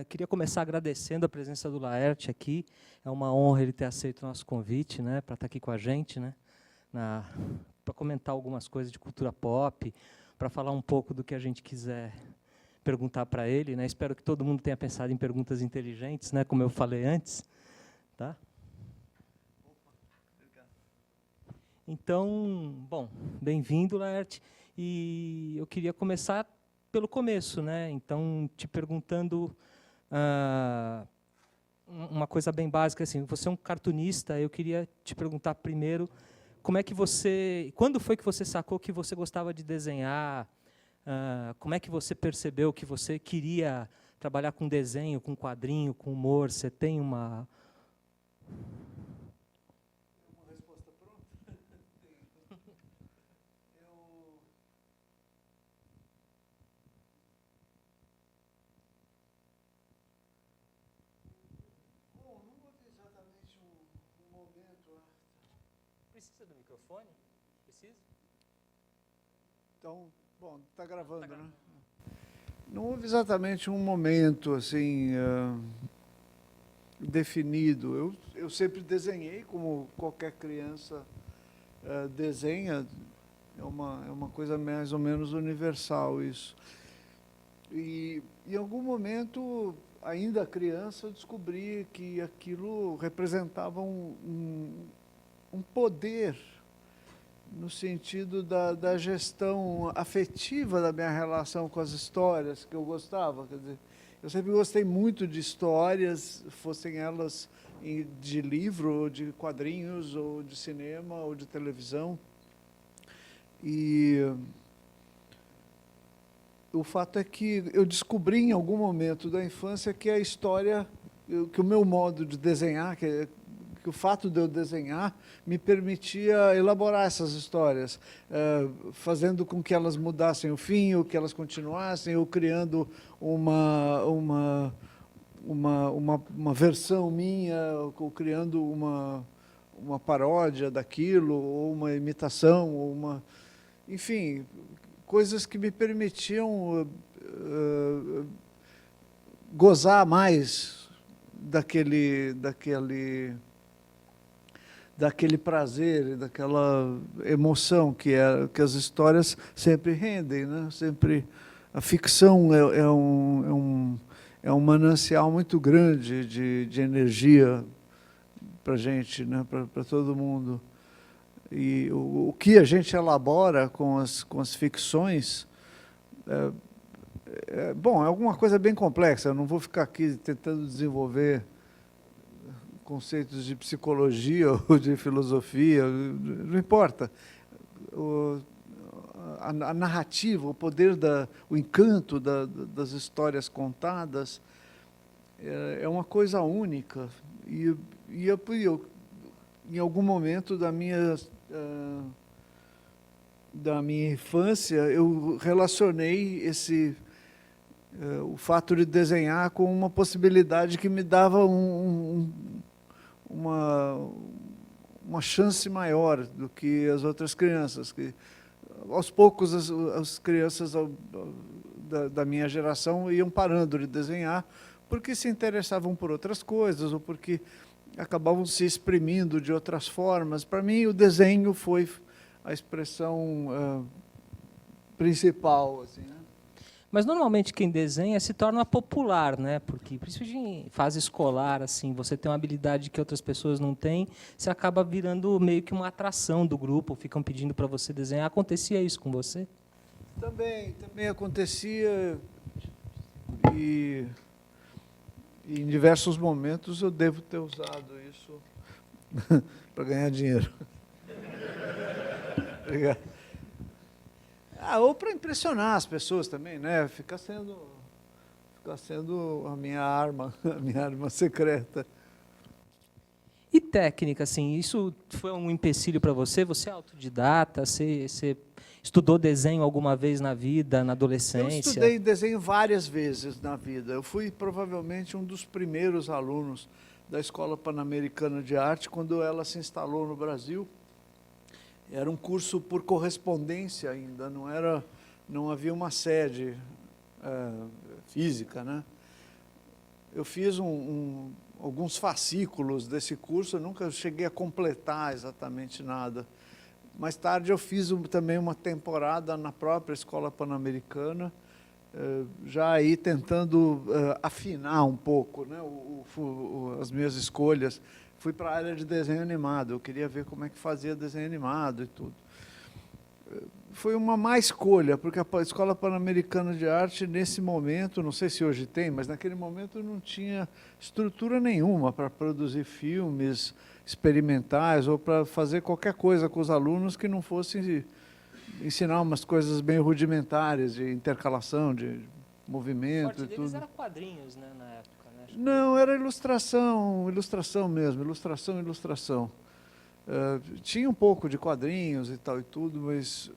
Queria começar agradecendo a presença do Laerte aqui. É uma honra ele ter aceito o nosso convite, né, para estar aqui com a gente, né, para comentar algumas coisas de cultura pop, para falar um pouco do que a gente quiser perguntar para ele, né. Espero que todo mundo tenha pensado em perguntas inteligentes, né, como eu falei antes, tá? Então, bom, bem-vindo, Laerte. E eu queria começar pelo começo, né? Então, te perguntando uma coisa bem básica, assim, você é um cartunista, eu queria te perguntar primeiro, quando foi que você sacou que você gostava de desenhar? Como é que você percebeu que você queria trabalhar com desenho, com quadrinho, com humor? Você tem uma resposta pronta? Eu, bom, não houve exatamente um momento. Precisa do microfone? Precisa? Então, bom, está gravando, né? Não houve exatamente um momento assim definido. Eu sempre desenhei, como qualquer criança desenha. É uma coisa mais ou menos universal isso. E em algum momento, ainda criança, eu descobri que aquilo representava um poder no sentido da gestão afetiva da minha relação com as histórias que eu gostava. Quer dizer, eu sempre gostei muito de histórias, fossem elas de livro, ou de quadrinhos, ou de cinema, ou de televisão. E o fato é que eu descobri em algum momento da infância que a história, que o meu modo de desenhar, que o fato de eu desenhar me permitia elaborar essas histórias, fazendo com que elas mudassem o fim, ou que elas continuassem, ou criando uma versão minha, ou criando uma paródia daquilo, ou uma imitação, ou enfim, coisas que me permitiam gozar mais daquele prazer, daquela emoção que as histórias sempre rendem, né? Sempre a ficção é um manancial muito grande de energia para a gente, né? Para todo mundo. E o que a gente elabora com as ficções bom, é alguma coisa bem complexa. Eu não vou ficar aqui tentando desenvolver conceitos de psicologia ou de filosofia, não importa. O, a narrativa, o poder, o encanto das histórias contadas é uma coisa única. E em algum momento da minha infância, eu relacionei o fato de desenhar com uma possibilidade que me dava uma chance maior do que as outras crianças. Que, aos poucos, as crianças da minha geração iam parando de desenhar porque se interessavam por outras coisas ou porque acabavam se exprimindo de outras formas. Para mim, o desenho foi a expressão principal, assim, né? Mas normalmente quem desenha se torna popular, né? Porque principalmente em fase escolar, assim, você tem uma habilidade que outras pessoas não têm, você acaba virando meio que uma atração do grupo, ficam pedindo para você desenhar. Acontecia isso com você? Também acontecia e em diversos momentos eu devo ter usado isso para ganhar dinheiro. Obrigado. Ou para impressionar as pessoas também, né? Ficar sendo a minha arma, a minha arma secreta. E técnica, assim, isso foi um empecilho para você? Você é autodidata? Você estudou desenho alguma vez na vida, na Eu adolescência? estudei desenho várias vezes na vida. Eu fui provavelmente um dos primeiros alunos da Escola Pan-Americana de Arte quando ela se instalou no Brasil. Era um curso por correspondência ainda, não havia uma sede física, né? eu fiz alguns fascículos desse curso, eu nunca cheguei a completar exatamente nada. Mais tarde eu fiz também uma temporada na própria Escola Pan-Americana, já aí tentando afinar um pouco, né, as minhas escolhas. Fui para a área de desenho animado, eu queria ver como é que fazia desenho animado e tudo. Foi uma má escolha, porque a Escola Pan-Americana de Arte, nesse momento, não sei se hoje tem, mas naquele momento não tinha estrutura nenhuma para produzir filmes experimentais ou para fazer qualquer coisa com os alunos que não fosse ensinar umas coisas bem rudimentares, de intercalação, de movimento e tudo. O forte deles era quadrinhos, né, na época, né? Não, era ilustração mesmo, ilustração. Tinha um pouco de quadrinhos e tal e tudo, mas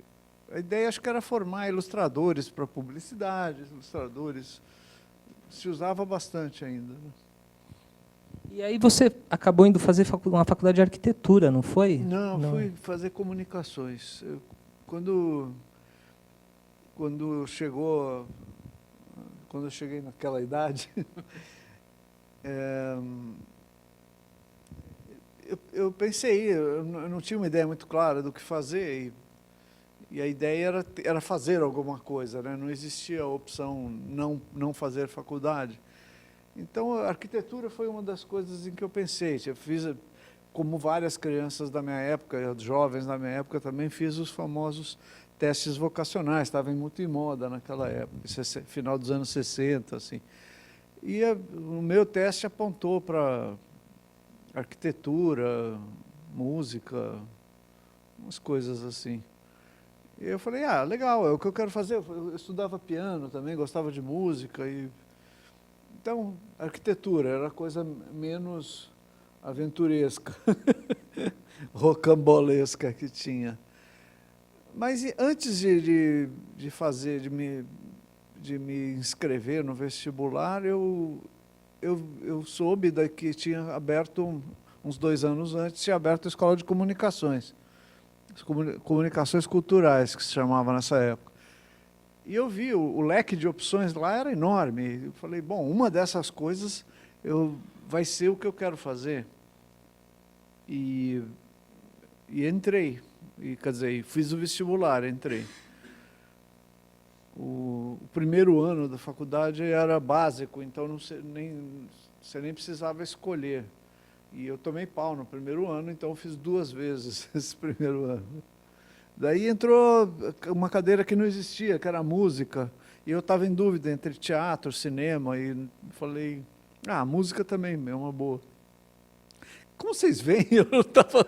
a ideia acho que era formar ilustradores para publicidade, ilustradores. Se usava bastante ainda, né? E aí você acabou indo fazer uma faculdade de arquitetura, não foi? Não, fui fazer comunicações. Quando eu cheguei naquela idade, eu pensei, eu não tinha uma ideia muito clara do que fazer, e a ideia era fazer alguma coisa, né? Não existia a opção não fazer faculdade. Então, a arquitetura foi uma das coisas em que eu pensei. Eu fiz, como várias crianças da minha época, jovens da minha época, também fiz os famosos testes vocacionais, estava muito em moda naquela época, final dos anos 60, assim. E o meu teste apontou para arquitetura, música, umas coisas assim. E eu falei, legal, é o que eu quero fazer. Eu estudava piano também, gostava de música. Então, arquitetura era a coisa menos aventuresca, rocambolesca que tinha. Mas antes de me inscrever no vestibular, eu soube que tinha aberto, uns 2 anos antes, tinha aberto a Escola de Comunicações. Comunicações culturais, que se chamava nessa época. E eu vi, o leque de opções lá era enorme. Eu falei, bom, uma dessas coisas vai ser o que eu quero fazer. E entrei. Quer dizer, fiz o vestibular, entrei. O primeiro ano da faculdade era básico, então você nem precisava escolher. E eu tomei pau no primeiro ano, então fiz 2 vezes esse primeiro ano. Daí entrou uma cadeira que não existia, que era música, e eu estava em dúvida entre teatro, cinema, e falei, música também é uma boa. Como vocês veem, eu estava,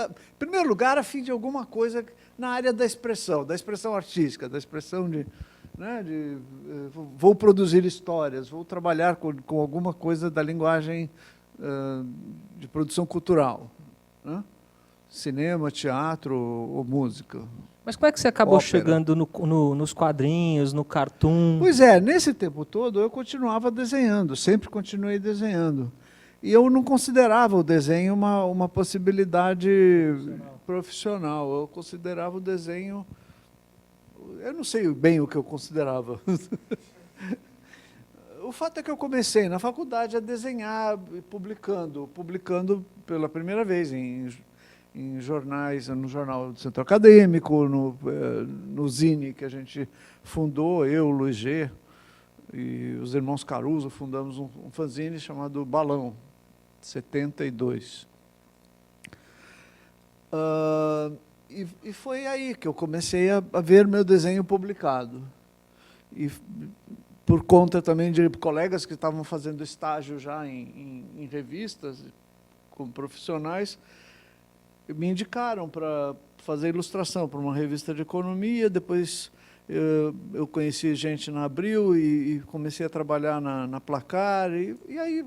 em primeiro lugar, a fim de alguma coisa na área da expressão artística, da expressão vou produzir histórias, vou trabalhar com alguma coisa da linguagem de produção cultural, né? Cinema, teatro ou música. Mas como é que você acabou chegando nos quadrinhos, no cartoon? Pois é, nesse tempo todo eu continuava desenhando, sempre continuei desenhando. E eu não considerava o desenho uma possibilidade profissional. Eu considerava o desenho... Eu não sei bem o que eu considerava. O fato é que eu comecei na faculdade a desenhar, publicando pela primeira vez em jornais, no Jornal do Centro Acadêmico, no Zine que a gente fundou, eu, o Luiz G. e os irmãos Caruso fundamos um fanzine chamado Balão, 72. E foi aí que eu comecei a ver meu desenho publicado. E por conta também de colegas que estavam fazendo estágio já em revistas, como profissionais, me indicaram para fazer ilustração para uma revista de economia. Depois eu conheci gente na Abril e comecei a trabalhar na Placar. E aí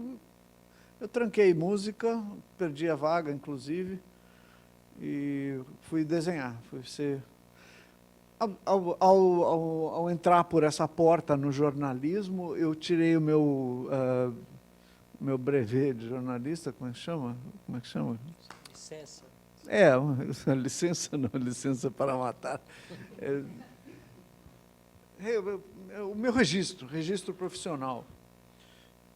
eu tranquei música, perdi a vaga, inclusive, e fui desenhar. Ao entrar por essa porta no jornalismo, eu tirei o meu brevet de jornalista, como é que chama? Licença. Licença não, licença para matar. O meu registro profissional.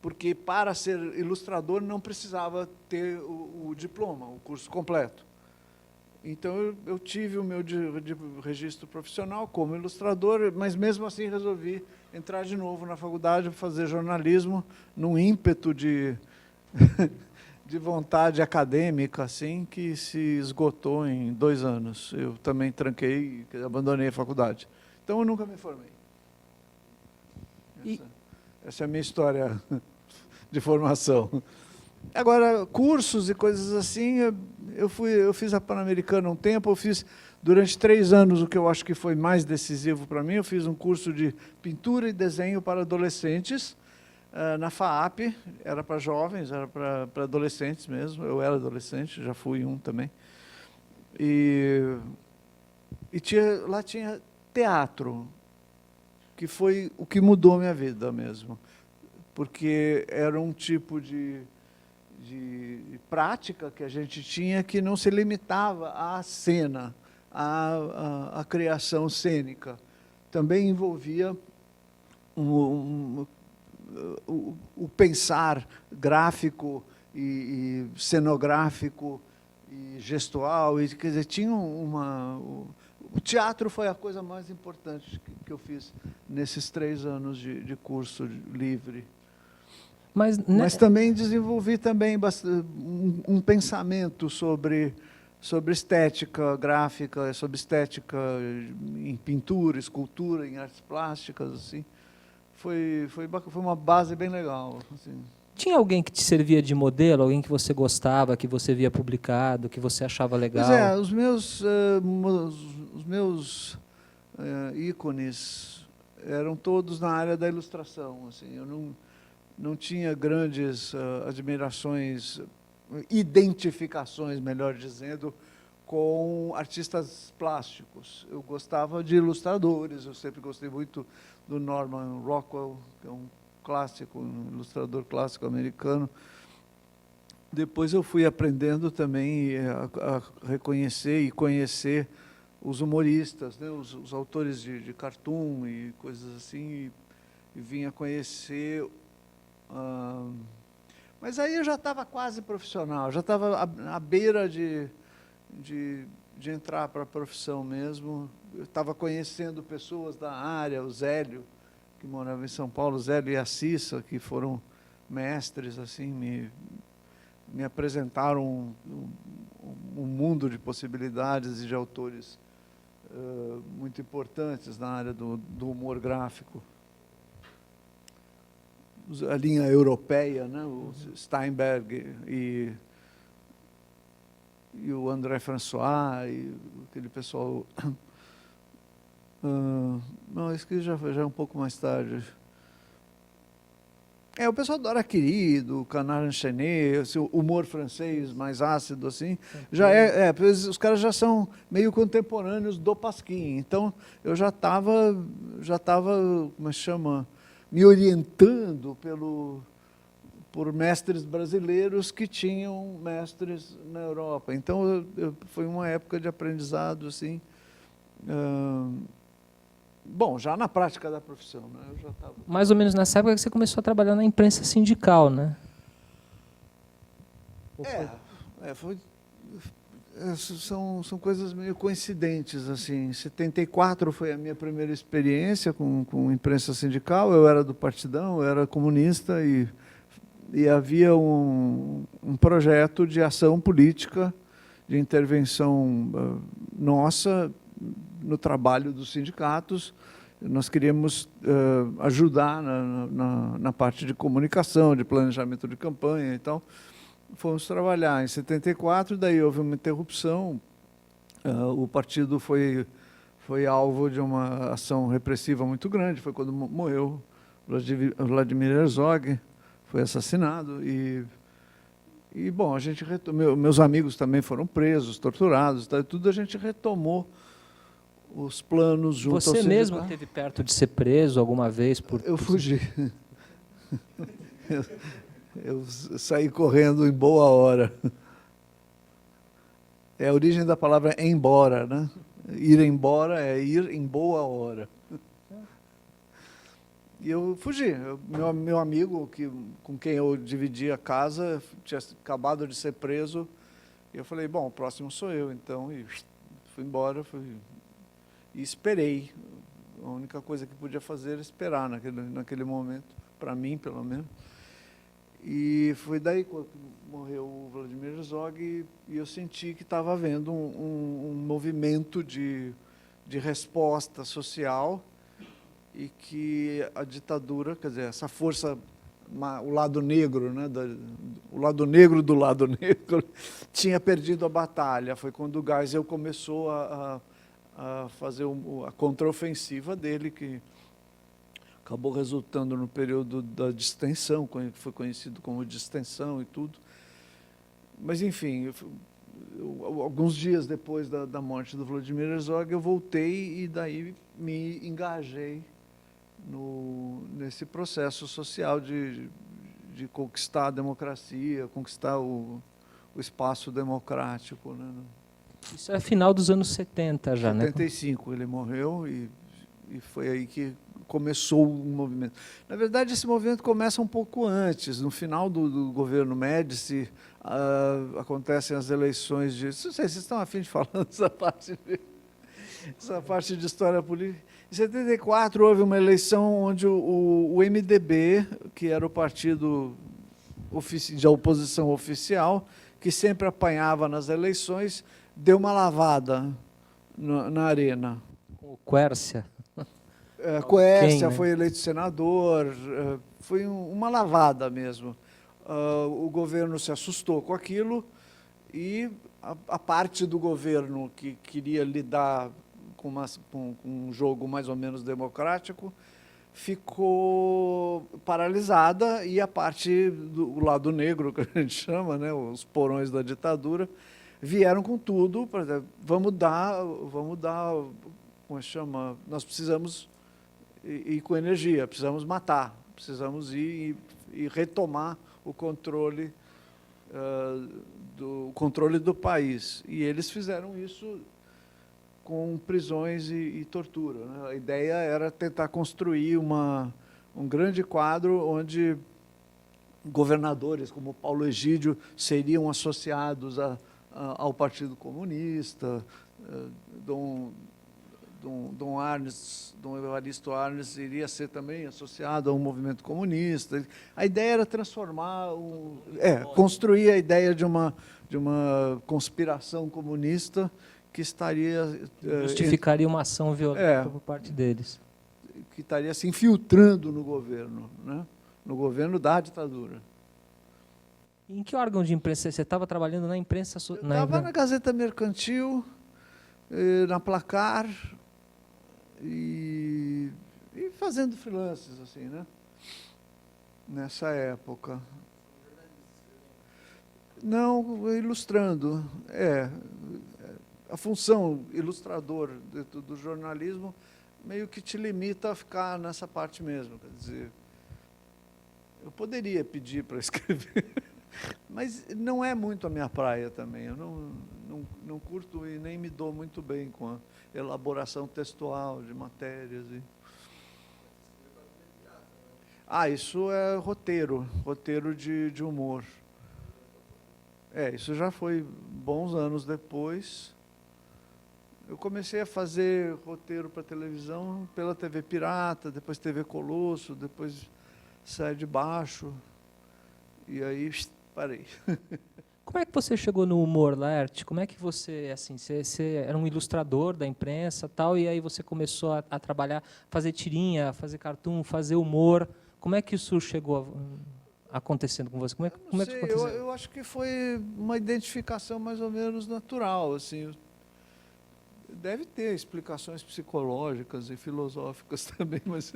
porque para ser ilustrador não precisava ter o diploma, o curso completo. Então, eu tive o meu de registro profissional como ilustrador, mas mesmo assim resolvi entrar de novo na faculdade para fazer jornalismo, num ímpeto de, de vontade acadêmica, assim, que se esgotou em 2 anos. Eu também tranquei e abandonei a faculdade. Então, eu nunca me formei. Essa é a minha história de formação. Agora, cursos e coisas assim, eu fiz a Pan-Americana um tempo, eu fiz durante 3 anos o que eu acho que foi mais decisivo para mim, eu fiz um curso de pintura e desenho para adolescentes, na FAAP, era para jovens, era para adolescentes mesmo, eu era adolescente, já fui um também. E lá tinha teatro, que foi o que mudou a minha vida mesmo, porque era um tipo de prática que a gente tinha que não se limitava à cena, à criação cênica. Também envolvia o pensar gráfico e cenográfico e gestual. E, quer dizer, tinha o teatro foi a coisa mais importante que eu fiz nesses 3 anos de curso livre. Mas também desenvolvi também um pensamento sobre estética gráfica, sobre estética em pintura, escultura, em artes plásticas, assim. Foi uma base bem legal, assim. Tinha alguém que te servia de modelo, alguém que você gostava, que você via publicado, que você achava legal? Pois é, os meus ícones eram todos na área da ilustração, assim. Eu não tinha grandes admirações, identificações, melhor dizendo, com artistas plásticos. Eu gostava de ilustradores, eu sempre gostei muito do Norman Rockwell, que é um clássico, um ilustrador clássico americano. Depois eu fui aprendendo também a reconhecer e conhecer os humoristas, né, os autores de cartoon e coisas assim, e vim a conhecer. Mas aí eu já estava quase profissional, já estava à beira de entrar para a profissão mesmo. Eu estava conhecendo pessoas da área, o Zélio, que morava em São Paulo, o Zélio e a Cissa, que foram mestres, assim, me apresentaram um mundo de possibilidades e de autores muito importantes na área do humor gráfico. A linha europeia, né? O Steinberg e o André François, e aquele pessoal... não, isso aqui já é um pouco mais tarde. O pessoal do Araquiri, do Canard Enchaîné, esse humor francês mais ácido, assim, já os caras já são meio contemporâneos do Pasquim. Então, eu já estava, como se chama, me orientando por mestres brasileiros que tinham mestres na Europa. Então, foi uma época de aprendizado, assim, bom, já na prática da profissão, né? Eu já estava... Mais ou menos nessa época que você começou a trabalhar na imprensa sindical, né? São coisas meio coincidentes, assim. Em 74 foi a minha primeira experiência com imprensa sindical. Eu era do Partidão, eu era comunista e havia um projeto de ação política, de intervenção nossa no trabalho dos sindicatos. Nós queríamos ajudar na parte de comunicação, de planejamento de campanha e tal. Fomos trabalhar em 74, daí houve uma interrupção, o partido foi alvo de uma ação repressiva muito grande, foi quando morreu Vladimir Herzog, foi assassinado, e bom, a gente meus amigos também foram presos, torturados, tudo a gente retomou os planos junto ao sindicato. Você mesmo esteve perto de ser preso alguma vez? Eu fugi. Eu saí correndo em boa hora. É a origem da palavra embora, né? Ir embora é ir em boa hora. E eu fugi. Meu amigo, com quem eu dividia a casa, tinha acabado de ser preso. E eu falei, bom, o próximo sou eu, então. E fui embora e esperei. A única coisa que podia fazer era esperar naquele momento, para mim, pelo menos. E foi daí quando morreu o Vladimir Herzog e eu senti que estava havendo um movimento de resposta social e que a ditadura, quer dizer, essa força, o lado negro, né, o lado negro do lado negro, tinha perdido a batalha. Foi quando o Geisel começou a fazer a contraofensiva dele, que acabou resultando no período da distensão, que foi conhecido como distensão e tudo. Mas, enfim, alguns dias depois da morte do Vladimir Herzog, eu voltei e daí me engajei nesse processo social de conquistar a democracia, conquistar o espaço democrático, né? Isso é final dos anos 70 já, 75 ele morreu e foi aí que começou o movimento. Na verdade, esse movimento começa um pouco antes. No final do governo Médici, acontecem as eleições de... Não sei, vocês estão a fim de falar dessa parte de história política. Em 74, houve uma eleição onde o MDB, que era o partido de oposição oficial, que sempre apanhava nas eleições, deu uma lavada na arena. O Quércia. Quércia foi eleito senador, foi uma lavada mesmo. O governo se assustou com aquilo e a parte do governo que queria lidar com um jogo mais ou menos democrático ficou paralisada e a parte do lado negro, que a gente chama, né, os porões da ditadura, vieram com tudo. Por exemplo, vamos dar, como chama, nós precisamos ir com energia, precisamos matar, precisamos ir e retomar o controle do país. E eles fizeram isso com prisões e tortura, né? A ideia era tentar construir um grande quadro onde governadores como Paulo Egídio seriam associados ao Partido Comunista, Dom Evaristo Arnes iria ser também associado a um movimento comunista. A ideia era transformar, construir a ideia de uma conspiração comunista que estaria... justificaria uma ação violenta por parte deles. Que estaria se infiltrando no governo, né? No governo da ditadura. Em que órgão de imprensa? Você estava trabalhando na imprensa? Eu estava na Gazeta Mercantil, na Placar, e fazendo freelances, assim, né? Nessa época. Não, ilustrando. A função ilustrador do jornalismo meio que te limita a ficar nessa parte mesmo. Quer dizer, eu poderia pedir para escrever, mas não é muito a minha praia também. Eu não curto e nem me dou muito bem com a elaboração textual de matérias. Isso é roteiro de humor. Isso já foi bons anos depois. Eu comecei a fazer roteiro para televisão pela TV Pirata, depois TV Colosso, depois Sai de Baixo, e aí parei. Como é que você chegou no humor, Laerte? Como é que você, assim, você era um ilustrador da imprensa, tal, e aí você começou a trabalhar, fazer tirinha, fazer cartoon, fazer humor. Como é que isso chegou acontecendo com você? Como é que aconteceu? Eu acho que foi uma identificação mais ou menos natural, assim. Deve ter explicações psicológicas e filosóficas também, mas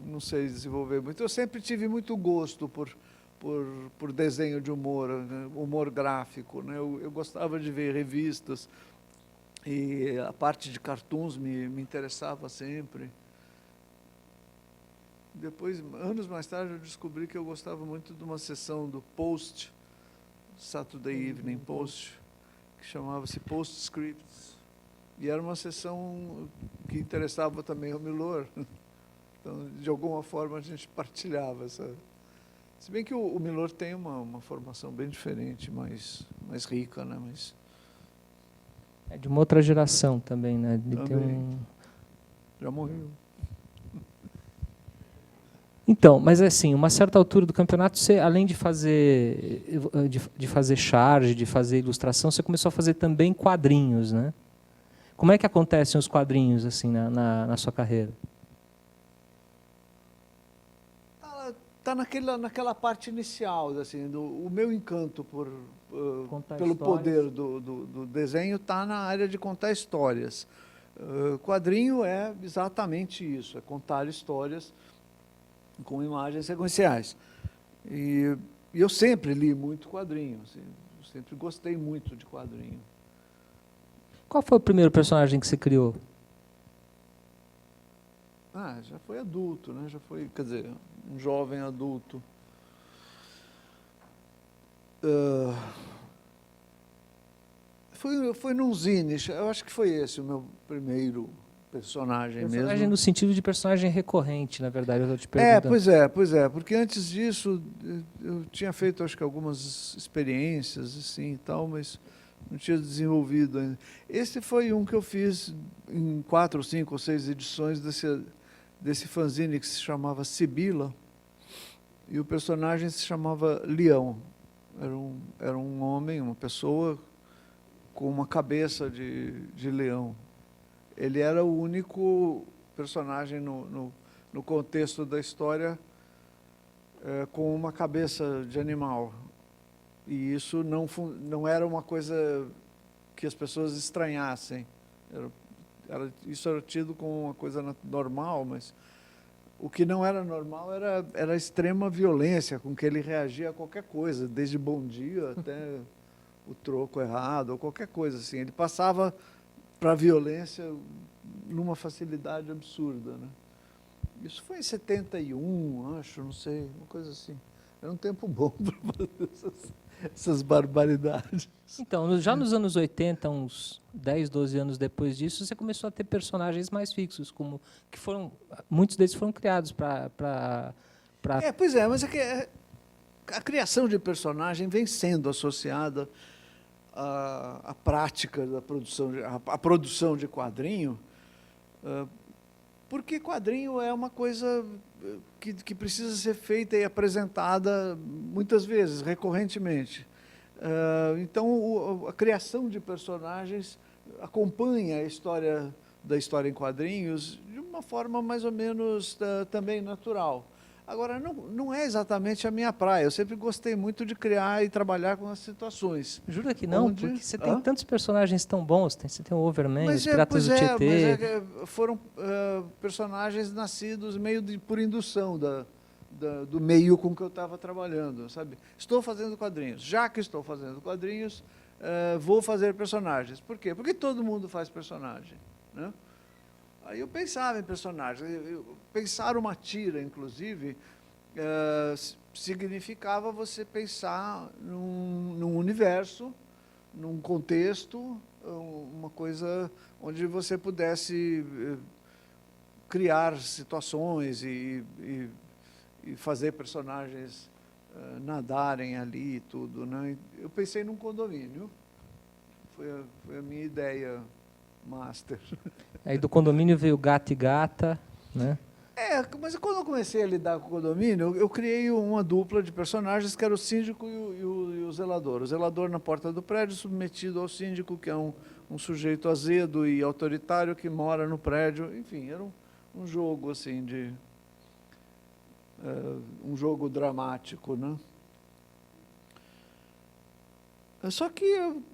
não sei desenvolver muito. Eu sempre tive muito gosto por desenho de humor, né? Humor gráfico, né? Eu gostava de ver revistas e a parte de cartoons me interessava sempre. Depois, anos mais tarde, eu descobri que eu gostava muito de uma sessão do Post, Saturday Evening Post, que chamava-se Postscripts. E era uma sessão que interessava também ao Milor. Então, de alguma forma, a gente partilhava essa... Se bem que o Milor tem uma formação bem diferente, mais rica, né? Mas... É de uma outra geração também, né? Ele tem Também. Já morreu. Então, mas assim, uma certa altura do campeonato, você, além de fazer charge, de fazer ilustração, você começou a fazer também quadrinhos, né? Como é que acontecem os quadrinhos assim na sua carreira? Tá naquela parte inicial, assim, o meu encanto pelo histórias. poder do desenho está na área de contar histórias. Quadrinho é exatamente isso, é contar histórias com imagens sequenciais. E eu sempre li muito quadrinho, assim, eu sempre gostei muito de quadrinho. Qual foi o primeiro personagem que você criou? Já foi adulto, né? Já foi, quer dizer, um jovem adulto. Foi num zine, eu acho que foi esse o meu primeiro personagem mesmo. No sentido de personagem recorrente, na verdade, eu estou te perguntando. Pois é, porque antes disso eu tinha feito, acho que algumas experiências, assim, e tal, mas não tinha desenvolvido ainda. Esse foi um que eu fiz em 4, 5 ou 6 edições desse fanzine que se chamava Sibila, e o personagem se chamava Leão. Era um homem, uma pessoa com uma cabeça de leão. Ele era o único personagem no contexto da história com uma cabeça de animal. E isso não era uma coisa que as pessoas estranhassem. Isso era tido como uma coisa normal, mas o que não era normal era a extrema violência com que ele reagia a qualquer coisa, desde bom dia até o troco errado, ou qualquer coisa assim. Ele passava para a violência numa facilidade absurda, né? Isso foi em 71, acho, não sei, uma coisa assim. Era um tempo bom para fazer essas barbaridades. Então, já nos anos 80, uns 10, 12 anos depois disso, você começou a ter personagens mais fixos, muitos deles foram criados para... Pois é, mas é que a criação de personagem vem sendo associada à prática da produção de quadrinho, porque quadrinho é uma coisa que precisa ser feita e apresentada muitas vezes, recorrentemente. Então, a criação de personagens acompanha a história em quadrinhos de uma forma mais ou menos também natural. Agora, não é exatamente a minha praia. Eu sempre gostei muito de criar e trabalhar com as situações. Jura que não? Porque você tem tantos personagens tão bons. Você tem o Overman, os Piratas do Tietê. Foram personagens nascidos meio por indução do meio com que eu estava trabalhando, sabe? Estou fazendo quadrinhos. Já que estou fazendo quadrinhos, vou fazer personagens. Por quê? Porque todo mundo faz personagem, né? Aí eu pensava em personagens. Pensar uma tira, inclusive, significava você pensar num universo, num contexto, uma coisa onde você pudesse criar situações e fazer personagens nadarem ali e tudo, né? Eu pensei num condomínio. Foi a minha ideia master. Aí do condomínio veio Gato e Gata, né? Mas quando eu comecei a lidar com o condomínio, eu criei uma dupla de personagens que era o síndico e o zelador. O zelador na porta do prédio, submetido ao síndico, que é um sujeito azedo e autoritário que mora no prédio. Enfim, era um jogo assim um jogo dramático, né? Só que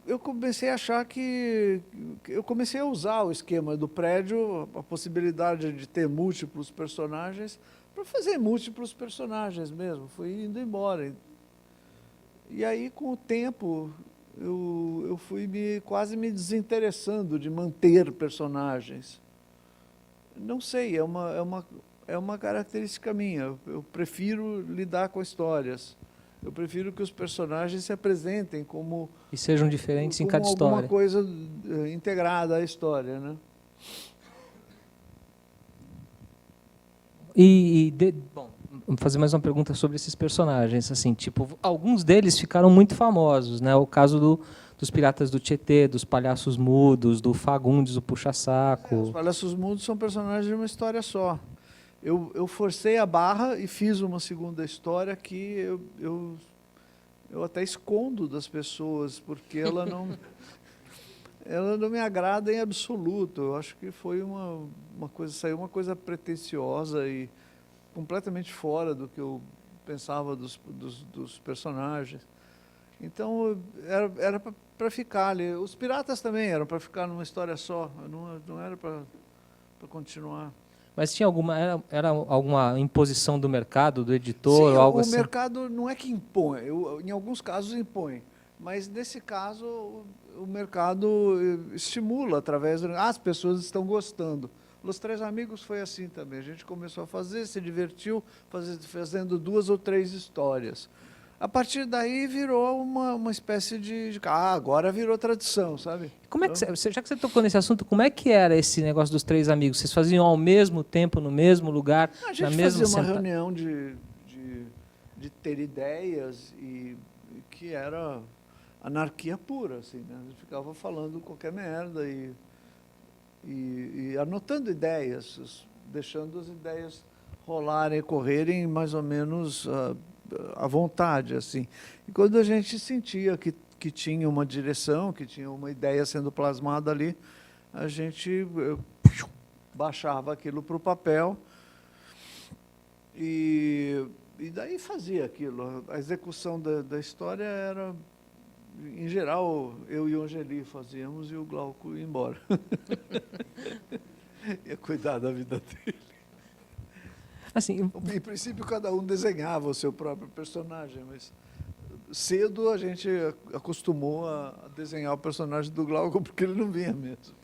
eu comecei a achar eu comecei a usar o esquema do prédio, a possibilidade de ter múltiplos personagens, para fazer múltiplos personagens mesmo. Fui indo embora. E aí, com o tempo, eu fui quase me desinteressando de manter personagens. Não sei, é uma característica minha. Eu prefiro lidar com histórias. Eu prefiro que os personagens se apresentem como E sejam diferentes em como cada alguma história. coisa integrada à história, né? Bom, vamos fazer mais uma pergunta sobre esses personagens. Assim, tipo, alguns deles ficaram muito famosos, né? O caso dos Piratas do Tietê, dos Palhaços Mudos, do Fagundes, o Os Puxa-Saco. Palhaços Mudos são personagens de uma história só. Eu forcei a barra e fiz uma segunda história que eu até escondo das pessoas, porque ela não me agrada em absoluto. Eu acho que foi saiu uma coisa pretensiosa e completamente fora do que eu pensava dos personagens. Então, era para ficar ali. Os piratas também eram para ficar numa história só, não era para continuar. Mas tinha era alguma imposição do mercado, do editor, Sim, ou algo o assim? mercado não é que impõe, em alguns casos impõe, mas nesse caso o mercado estimula através as pessoas estão gostando. Os Três Amigos foi assim também, a gente começou a fazer, se divertiu fazendo 2 ou 3 histórias. A partir daí virou uma espécie agora virou tradição, sabe? Como é que já que você tocou nesse assunto, como é que era esse negócio dos Três Amigos? Vocês faziam ao mesmo tempo, no mesmo lugar, A na gente mesma fazia uma reunião de ter ideias e que era anarquia pura, assim, né? A gente ficava falando qualquer merda e anotando ideias, deixando as ideias rolarem, correrem mais ou menos à vontade, assim. E quando a gente sentia que tinha uma direção, que tinha uma ideia sendo plasmada ali, a gente baixava aquilo para o papel e daí fazia aquilo. A execução da história era, em geral, eu e o Angeli fazíamos e o Glauco ia embora. Ia cuidar da vida dele. Assim, Em princípio, cada um desenhava o seu próprio personagem, mas cedo a gente acostumou a desenhar o personagem do Glauco porque ele não vinha mesmo.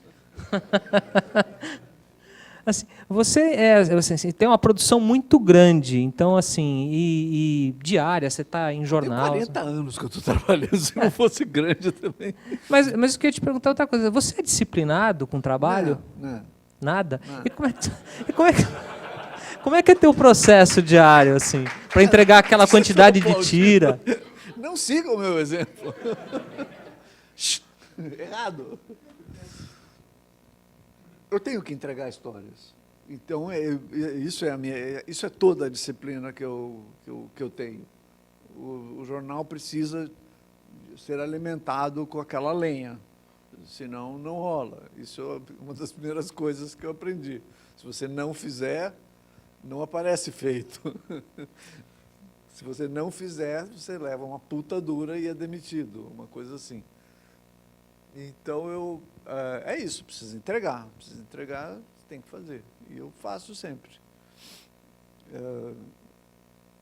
assim, você tem uma produção muito grande, então assim, e diária, você está em Tem jornal. 40 anos que eu estou trabalhando, se não fosse grande também. Mas eu queria te perguntar outra coisa. Você é disciplinado com o trabalho? Não. Nada? Não. E como é que é teu processo diário, assim, para entregar aquela quantidade de tira? Não siga o meu exemplo. Errado. Eu tenho que entregar histórias. Então, isso é toda a disciplina que eu tenho. O jornal precisa ser alimentado com aquela lenha, senão não rola. Isso é uma das primeiras coisas que eu aprendi. Se você não fizer, não aparece feito. Se você não fizer, você leva uma puta dura e é demitido, uma coisa assim. Então, é isso, precisa entregar, tem que fazer. E eu faço sempre.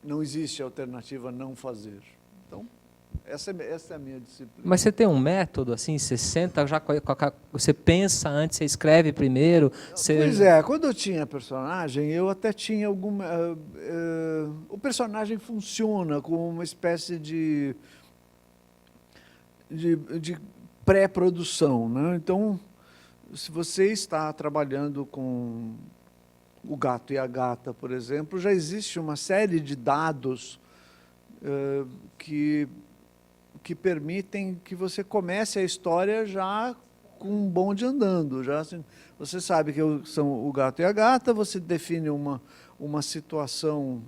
Não existe alternativa a não fazer. Então, essa é a minha disciplina. Mas você tem um método, assim, você senta, você pensa antes, você escreve primeiro? Pois é, quando eu tinha personagem, eu até tinha alguma... o personagem funciona como uma espécie de pré-produção, né? Então, se você está trabalhando com o gato e a gata, por exemplo, já existe uma série de dados que permitem que você comece a história já com um bonde andando. Já, assim, você sabe que são o gato e a gata, você define uma situação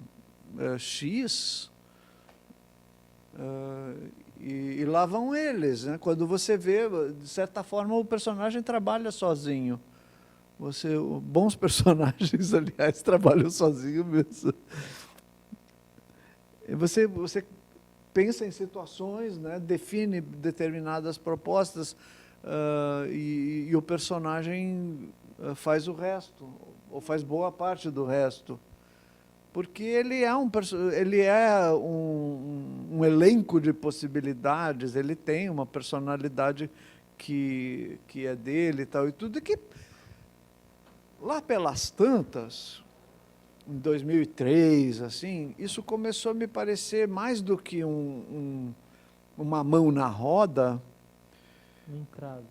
X, e lá vão eles, né? Quando você vê, de certa forma, o personagem trabalha sozinho. Bons personagens, aliás, trabalham sozinhos mesmo. Você pensa em situações, né? Define determinadas propostas e o personagem faz o resto, ou faz boa parte do resto. Porque ele é um elenco de possibilidades, ele tem uma personalidade que é dele e tal, e tudo, e que lá pelas tantas, em 2003, assim, isso começou a me parecer mais do que uma mão na roda,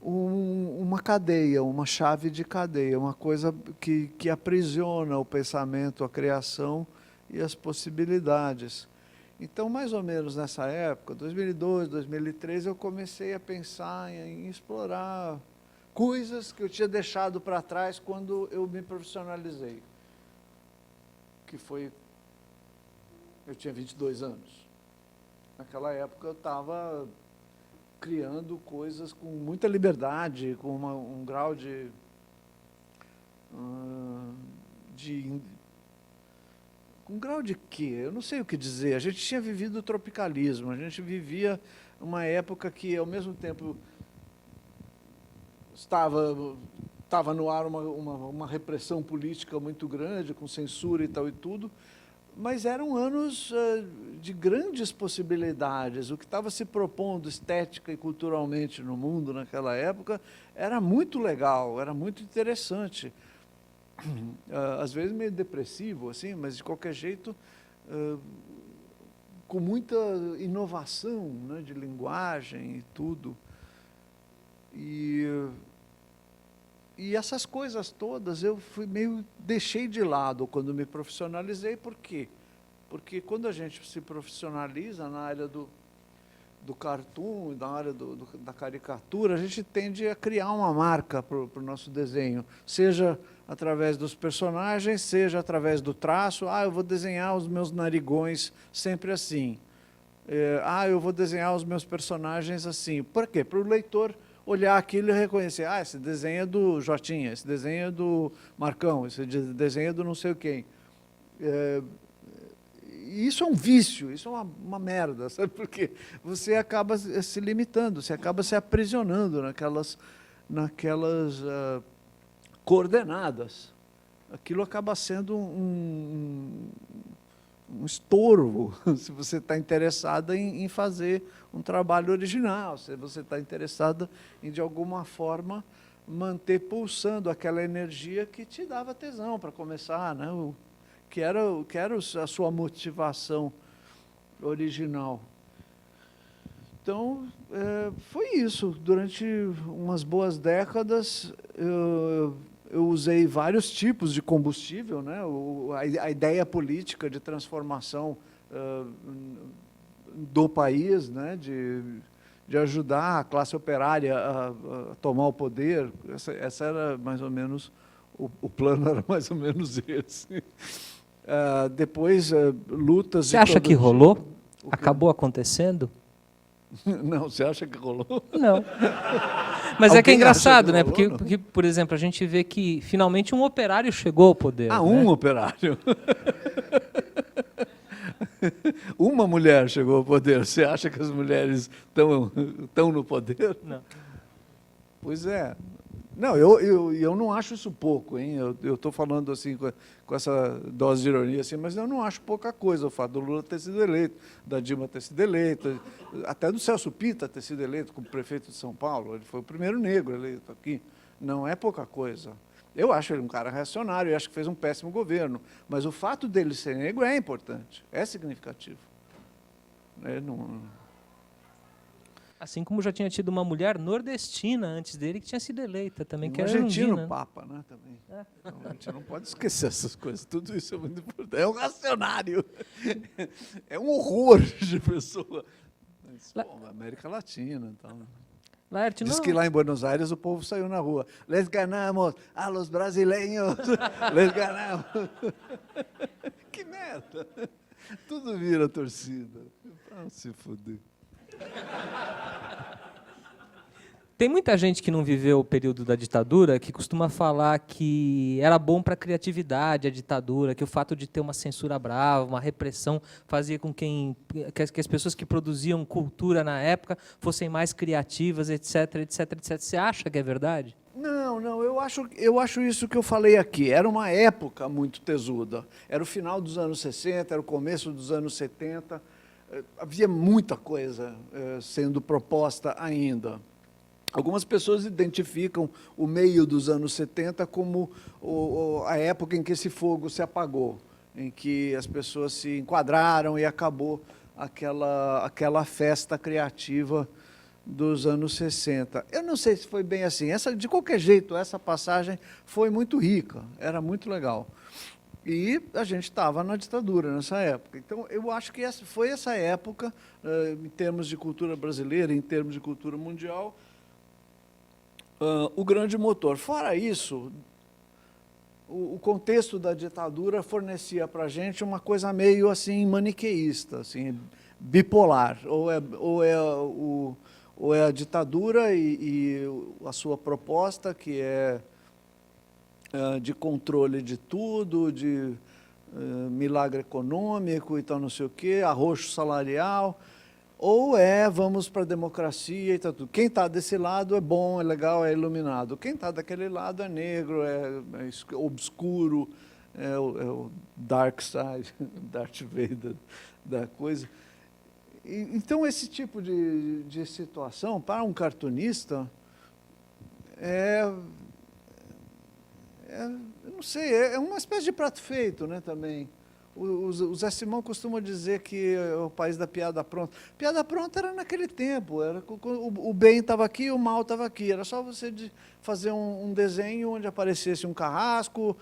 uma cadeia, uma chave de cadeia, uma coisa que aprisiona o pensamento, a criação e as possibilidades. Então, mais ou menos nessa época, 2002, 2003, eu comecei a pensar em explorar coisas que eu tinha deixado para trás quando eu me profissionalizei, que foi, eu tinha 22 anos. Naquela época eu estava criando coisas com muita liberdade, com um grau de um grau de quê? Eu não sei o que dizer. A gente tinha vivido o tropicalismo, a gente vivia uma época que, ao mesmo tempo, estava no ar uma repressão política muito grande, com censura e tal e tudo, mas eram anos de grandes possibilidades. O que estava se propondo estética e culturalmente no mundo naquela época era muito legal, era muito interessante. Às vezes meio depressivo, assim, mas de qualquer jeito, com muita inovação, né, de linguagem e tudo. E essas coisas todas eu deixei de lado quando me profissionalizei. Por quê? Porque quando a gente se profissionaliza na área do cartoon, na área da caricatura, a gente tende a criar uma marca para o nosso desenho, seja através dos personagens, seja através do traço. Eu vou desenhar os meus narigões sempre assim. Eu vou desenhar os meus personagens assim. Por quê? Para o leitor olhar aquilo e reconhecer, esse desenho é do Jotinha, esse desenho é do Marcão, esse desenho é do não sei quem. Isso é um vício, isso é uma merda, sabe? Porque você acaba se limitando, você acaba se aprisionando naquelas coordenadas. Aquilo acaba sendo um estorvo, se você está interessado em fazer um trabalho original, se você está interessado em, de alguma forma, manter pulsando aquela energia que te dava tesão para começar, né? Que era a sua motivação original. Então, foi isso. Durante umas boas décadas, eu usei vários tipos de combustível, né? A ideia política de transformação do país, né? De ajudar a classe operária a tomar o poder. Essa era mais ou menos, o plano era mais ou menos esse. Depois, lutas... Você acha que rolou? Acabou acontecendo? Não, você acha que rolou? Não. Mas é que é engraçado, né? Porque, por exemplo, a gente vê que finalmente um operário chegou ao poder. Um operário. Uma mulher chegou ao poder. Você acha que as mulheres estão no poder? Não. Pois é. Não, eu não acho isso pouco, hein? Eu estou falando assim com essa dose de ironia, assim, mas eu não acho pouca coisa o fato do Lula ter sido eleito, da Dilma ter sido eleita, até do Celso Pitta ter sido eleito como prefeito de São Paulo. Ele foi o primeiro negro eleito aqui. Não é pouca coisa. Eu acho ele um cara reacionário, eu acho que fez um péssimo governo, mas o fato dele ser negro é importante, é significativo. Assim como já tinha tido uma mulher nordestina antes dele que tinha sido eleita também, que era argentino, né? Papa, né, também. Então, a gente não pode esquecer essas coisas, tudo isso é muito importante. É um racionário, é um horror de pessoa. Mas, América Latina, então... Laerte, diz que lá em Buenos Aires o povo saiu na rua. Les ganamos a los brasileiros, les ganamos. Que merda! Tudo vira torcida. Se fuder. Tem muita gente que não viveu o período da ditadura que costuma falar que era bom para a criatividade a ditadura, que o fato de ter uma censura brava, uma repressão, fazia com que as pessoas que produziam cultura na época fossem mais criativas, etc, etc, etc. Você acha que é verdade? Não, eu acho isso que eu falei aqui. Era uma época muito tesuda. Era o final dos anos 60, era o começo dos anos 70. Havia muita coisa sendo proposta ainda. Algumas pessoas identificam o meio dos anos 70 como a época em que esse fogo se apagou. em que as pessoas se enquadraram e acabou aquela festa criativa dos anos 60. Eu não sei se foi bem assim. De qualquer jeito, essa passagem foi muito rica, era muito legal. E a gente estava na ditadura nessa época. Então, eu acho que foi essa época, em termos de cultura brasileira, em termos de cultura mundial, o grande motor. Fora isso, o contexto da ditadura fornecia para a gente uma coisa meio assim maniqueísta, assim, bipolar. Ou é a ditadura e a sua proposta, que é de controle de tudo, de milagre econômico e tal, não sei o quê, arroxo salarial, ou vamos para a democracia e tal, tudo. Quem está desse lado é bom, é legal, é iluminado. Quem está daquele lado é negro, é obscuro, é o dark side, Darth Vader da coisa. Então, esse tipo de situação, para um cartunista, eu não sei, é uma espécie de prato feito, né, também. O Zé Simão costuma dizer que é o país da piada pronta. Piada pronta era naquele tempo, o bem estava aqui, o mal estava aqui. Era só você fazer um desenho onde aparecesse um carrasco,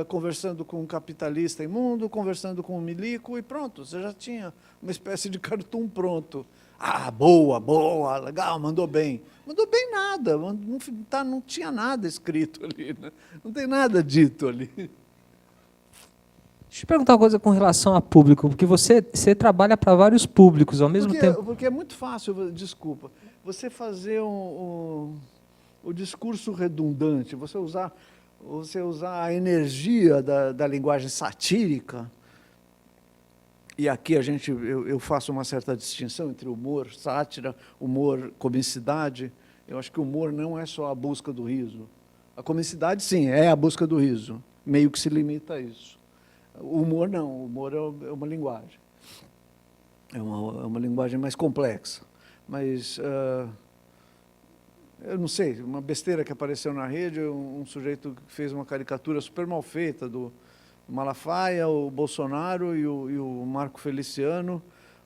conversando com um capitalista imundo, conversando com um milico, e pronto, você já tinha uma espécie de cartoon pronto. Ah, boa, legal, mandou bem. Mandou bem nada, não tinha nada escrito ali, né? Não tem nada dito ali. Deixa eu perguntar uma coisa com relação a público, porque você trabalha para vários públicos ao mesmo tempo. Porque é muito fácil, desculpa, você fazer o discurso redundante, você usar a energia da linguagem satírica. E aqui eu faço uma certa distinção entre humor, sátira, humor, comicidade. Eu acho que o humor não é só a busca do riso. A comicidade, sim, é a busca do riso. Meio que se limita a isso. O humor não, o humor é uma linguagem. É uma linguagem mais complexa. Mas, eu não sei, uma besteira que apareceu na rede, um sujeito que fez uma caricatura super mal feita do Malafaia, o Bolsonaro e o Marco Feliciano,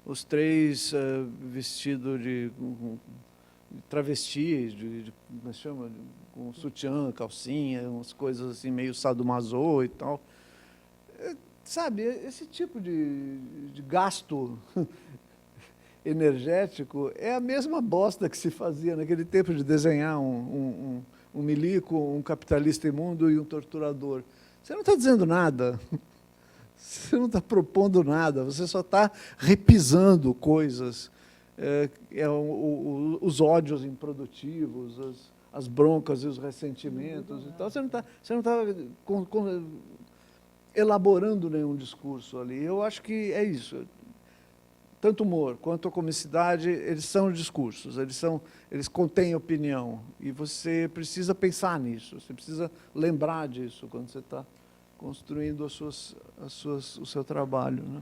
os três vestidos de travestis, como se chama? Com sutiã, calcinha, umas coisas assim meio sadomaso e tal. Sabe, esse tipo de gasto energético é a mesma bosta que se fazia naquele tempo de desenhar um milico, um capitalista imundo e um torturador. Você não está dizendo nada, você não está propondo nada, você só está repisando coisas, os ódios improdutivos, as broncas e os ressentimentos. Então, você não está elaborando nenhum discurso ali. Eu acho que é isso. Tanto o humor quanto a comicidade, eles são discursos, eles contêm opinião. E você precisa pensar nisso, você precisa lembrar disso quando você está construindo o seu trabalho, né?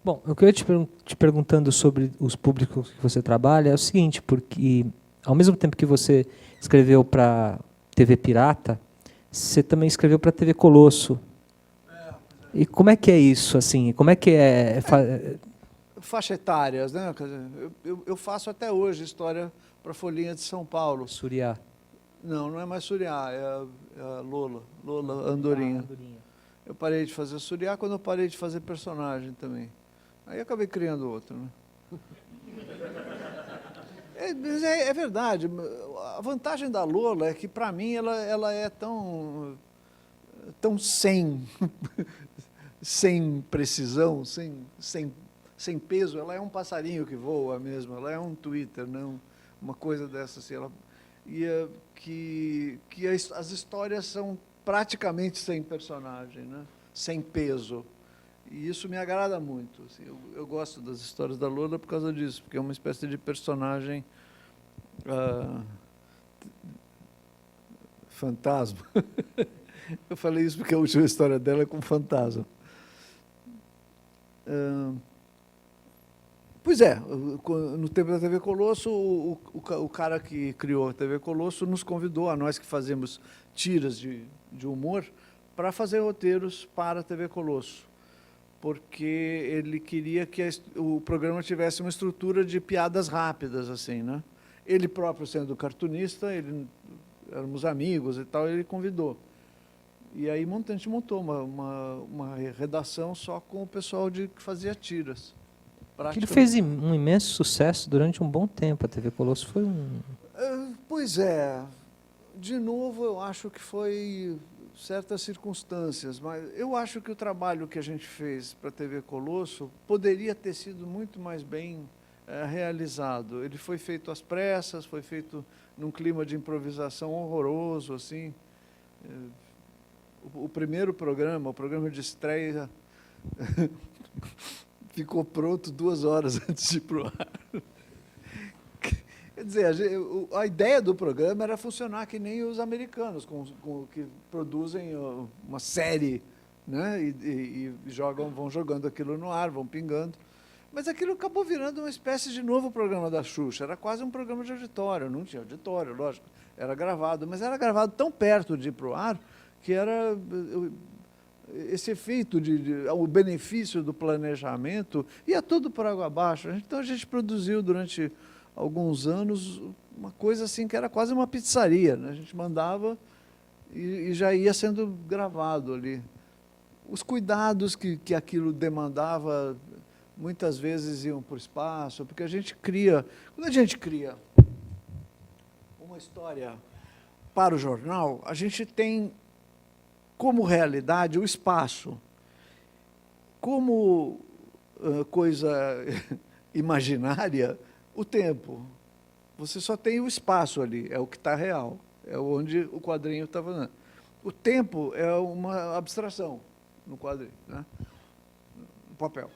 Bom, o que eu ia te perguntando sobre os públicos que você trabalha é o seguinte, porque ao mesmo tempo que você escreveu para TV Pirata, você também escreveu para TV Colosso. E como é que é isso, assim? Como é que é? Faixa etárias, né? Eu faço até hoje história para a Folhinha de São Paulo. Suriá. Não é mais Suriá, é a Lola Andorinha. Eu parei de fazer Suriá quando eu parei de fazer personagem também. Aí eu acabei criando outro, né? É verdade. A vantagem da Lola é que, para mim, ela é tão sem precisão, sem peso. Ela é um passarinho que voa mesmo, ela é um Twitter, não uma coisa dessa assim. As histórias são praticamente sem personagem, né? Sem peso. E isso me agrada muito. Assim, eu gosto das histórias da Lola por causa disso, porque é uma espécie de personagem fantasma. Eu falei isso porque a última história dela é com fantasma. Pois é, no tempo da TV Colosso, o cara que criou a TV Colosso nos convidou, a nós que fazemos tiras de humor, para fazer roteiros para a TV Colosso, porque ele queria que o programa tivesse uma estrutura de piadas rápidas, assim, né? Ele próprio sendo cartunista, éramos amigos e tal, ele convidou. E aí a gente montou uma redação só com o pessoal que fazia tiras. Ele fez um imenso sucesso durante um bom tempo. A TV Colosso foi um... Pois é. De novo, eu acho que foi certas circunstâncias, mas eu acho que o trabalho que a gente fez para a TV Colosso poderia ter sido muito mais bem realizado. Ele foi feito às pressas, foi feito num clima de improvisação horroroso, assim. O primeiro programa, o programa de estreia, ficou pronto 2 horas antes de ir para o ar. Quer dizer, a ideia do programa era funcionar que nem os americanos, que produzem uma série, né, e vão jogando aquilo no ar, vão pingando. Mas aquilo acabou virando uma espécie de novo programa da Xuxa. Era quase um programa de auditório. Não tinha auditório, lógico, era gravado, mas era gravado tão perto de ir para o ar que era esse efeito o benefício do planejamento ia tudo por água abaixo. Então a gente produziu durante alguns anos uma coisa assim que era quase uma pizzaria, né? A gente mandava e já ia sendo gravado ali. Os cuidados que aquilo demandava muitas vezes iam para o espaço, porque quando a gente cria uma história para o jornal, a gente tem como realidade o espaço, como coisa imaginária, o tempo. Você só tem o espaço ali, é o que está real, é onde o quadrinho está falando. O tempo é uma abstração no quadrinho, né? No papel.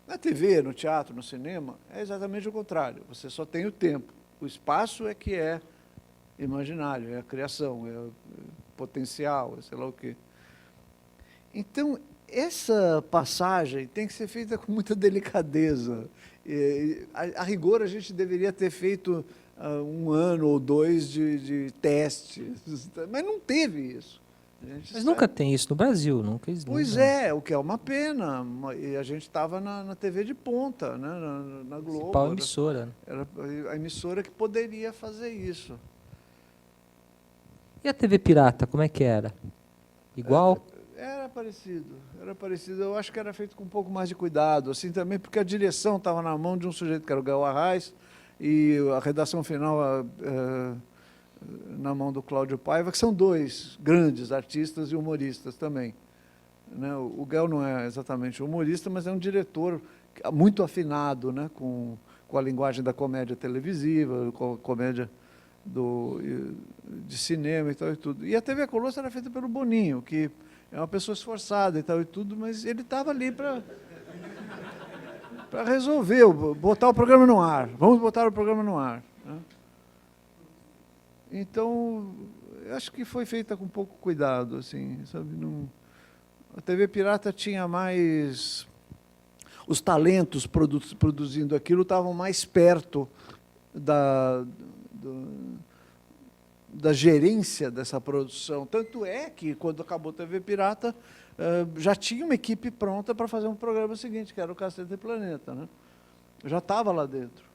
Na TV, no teatro, no cinema, é exatamente o contrário. Você só tem o tempo. O espaço é que é imaginário, é a criação, é o potencial, é sei lá o quê. Então, essa passagem tem que ser feita com muita delicadeza. A rigor, a gente deveria ter feito 1 ano ou 2 de teste, mas não teve isso. Mas nunca tem isso no Brasil, nunca existe. Pois é, o que é uma pena. E a gente estava na TV de ponta, né, na Globo. Principal emissora. Era a emissora que poderia fazer isso. E a TV pirata, como é que era? Igual? Era parecido. Eu acho que era feito com um pouco mais de cuidado, assim também, porque a direção estava na mão de um sujeito que era o Gael Arraes, e a redação final na mão do Cláudio Paiva, que são 2 grandes artistas e humoristas também. Né? O Gael não é exatamente humorista, mas é um diretor muito afinado, né? com a linguagem da comédia televisiva, com a comédia de cinema e tal e tudo. E a TV Colosso era feita pelo Boninho, que é uma pessoa esforçada e tal e tudo, mas ele estava ali para resolver, botar o programa no ar. Vamos botar o programa no ar. Né? Então, eu acho que foi feita com pouco cuidado, assim, sabe? A TV pirata tinha mais... Os talentos produzindo aquilo estavam mais perto da gerência dessa produção. Tanto é que, quando acabou a TV Pirata, já tinha uma equipe pronta para fazer um programa seguinte, que era o Cacete Planeta, né? Já estava lá dentro.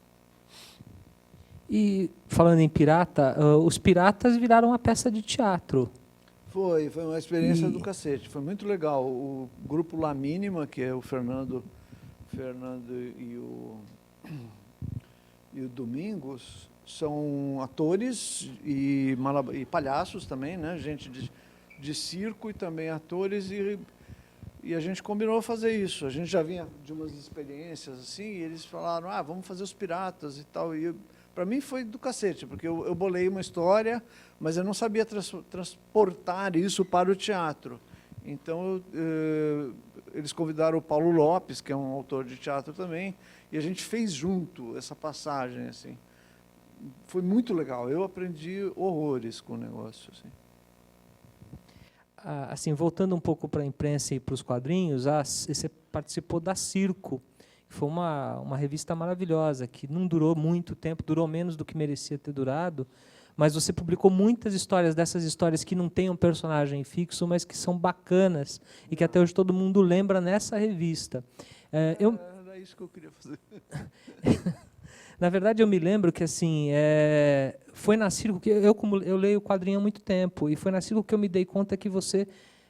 E, falando em pirata, os piratas viraram uma peça de teatro. Foi uma experiência do cacete, foi muito legal. O grupo La Mínima, que é o Fernando e o Domingos, são atores e palhaços também, né? Gente de circo e também atores, e a gente combinou fazer isso. A gente já vinha de umas experiências assim, e eles falaram, vamos fazer os piratas e tal. E para mim foi do cacete, porque eu bolei uma história, mas eu não sabia transportar isso para o teatro. Então, eles convidaram o Paulo Lopes, que é um autor de teatro também, e a gente fez junto essa passagem, assim. Foi muito legal. Eu aprendi horrores com o negócio, assim. Assim, voltando um pouco para a imprensa e para os quadrinhos, você participou da Circo, que foi uma revista maravilhosa, que não durou muito tempo, durou menos do que merecia ter durado, mas você publicou muitas histórias, dessas histórias que não têm um personagem fixo, mas que são bacanas e que até hoje todo mundo lembra nessa revista. Era isso que eu queria fazer. Na verdade, eu me lembro que assim, foi na Circo que eu leio o quadrinho há muito tempo, e foi na Circo que eu me dei conta que você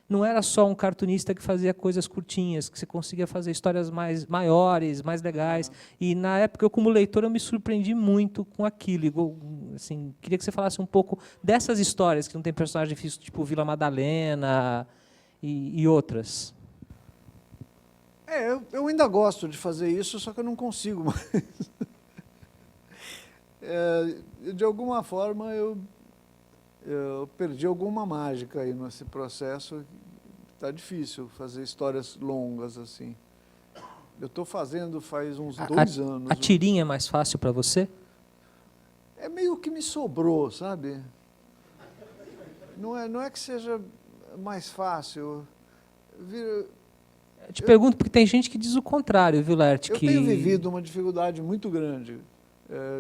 não era só um cartunista que fazia coisas curtinhas, que você conseguia fazer histórias maiores, mais legais. E na época, eu como leitor, eu me surpreendi muito com aquilo. Assim, queria que você falasse um pouco dessas histórias que não tem personagem fixo, tipo Vila Madalena e outras. Eu ainda gosto de fazer isso, só que eu não consigo mais. De alguma forma, eu perdi alguma mágica aí nesse processo. Está difícil fazer histórias longas assim. Eu estou fazendo faz uns 2 anos. A tirinha é mais fácil para você? É meio que me sobrou, sabe? Não é que seja mais fácil. Eu te pergunto porque tem gente que diz o contrário, viu, Laerte? Eu tenho vivido uma dificuldade muito grande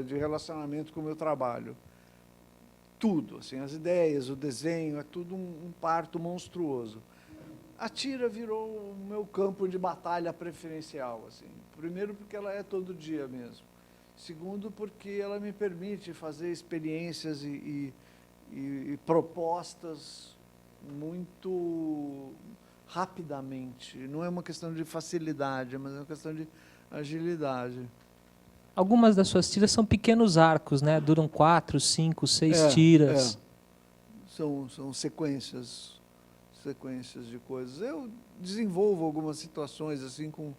de relacionamento com o meu trabalho. Tudo, assim, as ideias, o desenho, é tudo um parto monstruoso. A tira virou o meu campo de batalha preferencial, assim. Primeiro porque ela é todo dia mesmo. Segundo porque ela me permite fazer experiências e propostas muito rapidamente. Não é uma questão de facilidade, mas é uma questão de agilidade. Algumas das suas tiras são pequenos arcos, né? Duram 4, 5, 6 tiras. São sequências de coisas. Eu desenvolvo algumas situações assim com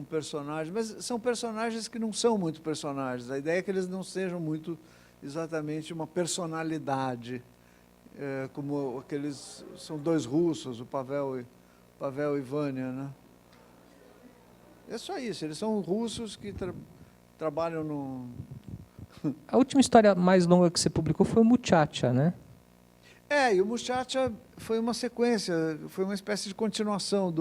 personagens, mas são personagens que não são muito personagens. A ideia é que eles não sejam muito exatamente uma personalidade, como aqueles são 2 russos, o Pavel e Vânia, né? É só isso. Eles são russos que trabalham no... A última história mais longa que você publicou foi o Muchacha, né? E o Muchacha foi uma sequência, foi uma espécie de continuação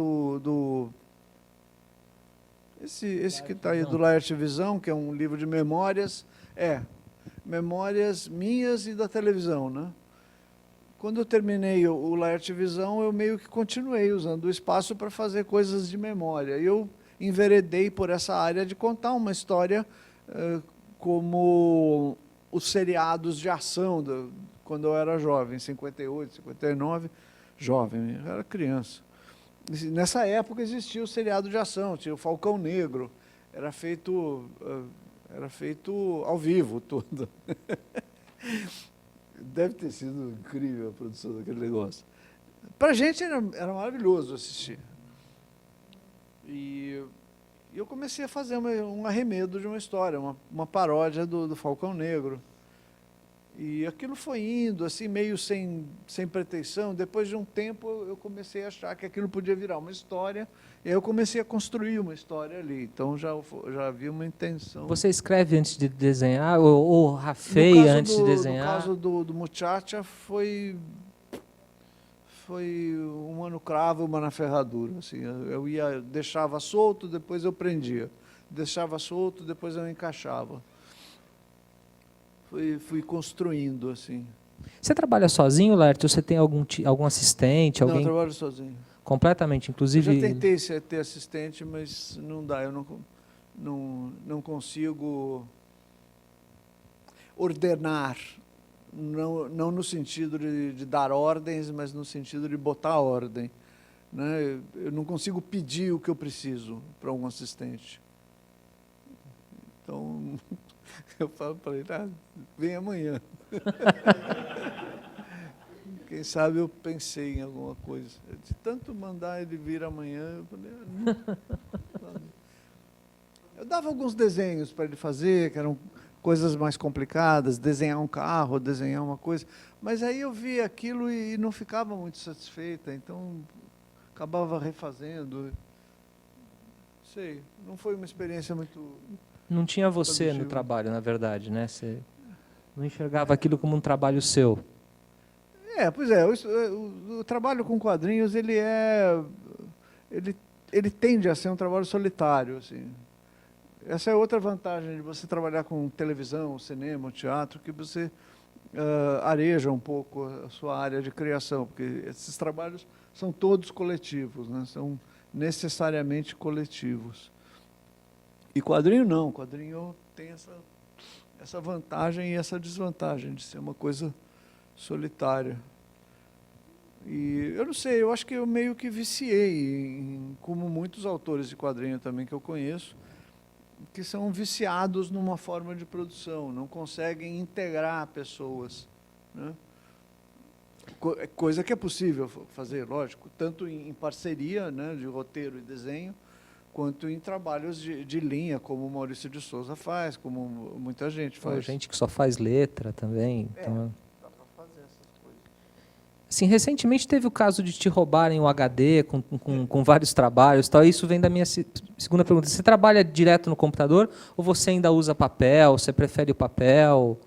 esse que está aí, do Laerte Visão, que é um livro de memórias, memórias minhas e da televisão, né? Quando eu terminei o Laerte Visão, eu meio que continuei usando o espaço para fazer coisas de memória. E eu enveredei por essa área de contar uma história como os seriados de ação, quando eu era jovem, em 58, 59, jovem, eu era criança. Nessa época existia o seriado de ação, tinha o Falcão Negro, era feito ao vivo tudo. Deve ter sido incrível a produção daquele negócio. Para a gente era maravilhoso assistir. E eu comecei a fazer um arremedo de uma história, uma paródia do Falcão Negro. E aquilo foi indo, assim, meio sem pretensão. Depois de um tempo, eu comecei a achar que aquilo podia virar uma história. E aí eu comecei a construir uma história ali. Então, já havia uma intenção. Você escreve antes de desenhar ou rafeia antes de desenhar? No caso do Muchacha, foi uma no cravo, uma na ferradura. Assim, eu deixava solto, depois eu prendia. Deixava solto, depois eu encaixava. Fui construindo, assim. Você trabalha sozinho, Laerte, ou você tem algum assistente? Não, alguém? eu trabalho sozinho. Completamente, inclusive... Eu já tentei ter assistente, mas não dá. Eu não consigo ordenar, não no sentido de dar ordens, mas no sentido de botar ordem, né? Eu não consigo pedir o que eu preciso para um assistente. Então... Eu falo para ele, vem amanhã. Quem sabe eu pensei em alguma coisa. De tanto mandar ele vir amanhã, eu falei, eu dava alguns desenhos para ele fazer, que eram coisas mais complicadas, desenhar um carro, desenhar uma coisa. Mas aí eu via aquilo e não ficava muito satisfeita, então acabava refazendo. Sei, não foi uma experiência muito... Não tinha você no trabalho, na verdade, né? Você não enxergava aquilo como um trabalho seu. Pois é, o trabalho com quadrinhos, ele tende a ser um trabalho solitário, assim. Essa é outra vantagem de você trabalhar com televisão, cinema, teatro, que você areja um pouco a sua área de criação, porque esses trabalhos são todos coletivos, né? São necessariamente coletivos. E quadrinho não, quadrinho tem essa vantagem e essa desvantagem de ser uma coisa solitária. E eu não sei, eu acho que eu meio que viciei, como muitos autores de quadrinho também que eu conheço, que são viciados numa forma de produção, não conseguem integrar pessoas, né? Coisa que é possível fazer, lógico, tanto em parceria, né, de roteiro e desenho, quanto em trabalhos de linha, como o Maurício de Souza faz, como muita gente faz. Ou gente que só faz letra também. Então... dá para fazer essas coisas. Assim, recentemente teve o caso de te roubarem o HD com vários trabalhos. Tal. Isso vem da minha segunda pergunta. Você trabalha direto no computador ou você ainda usa papel? Você prefere o papel?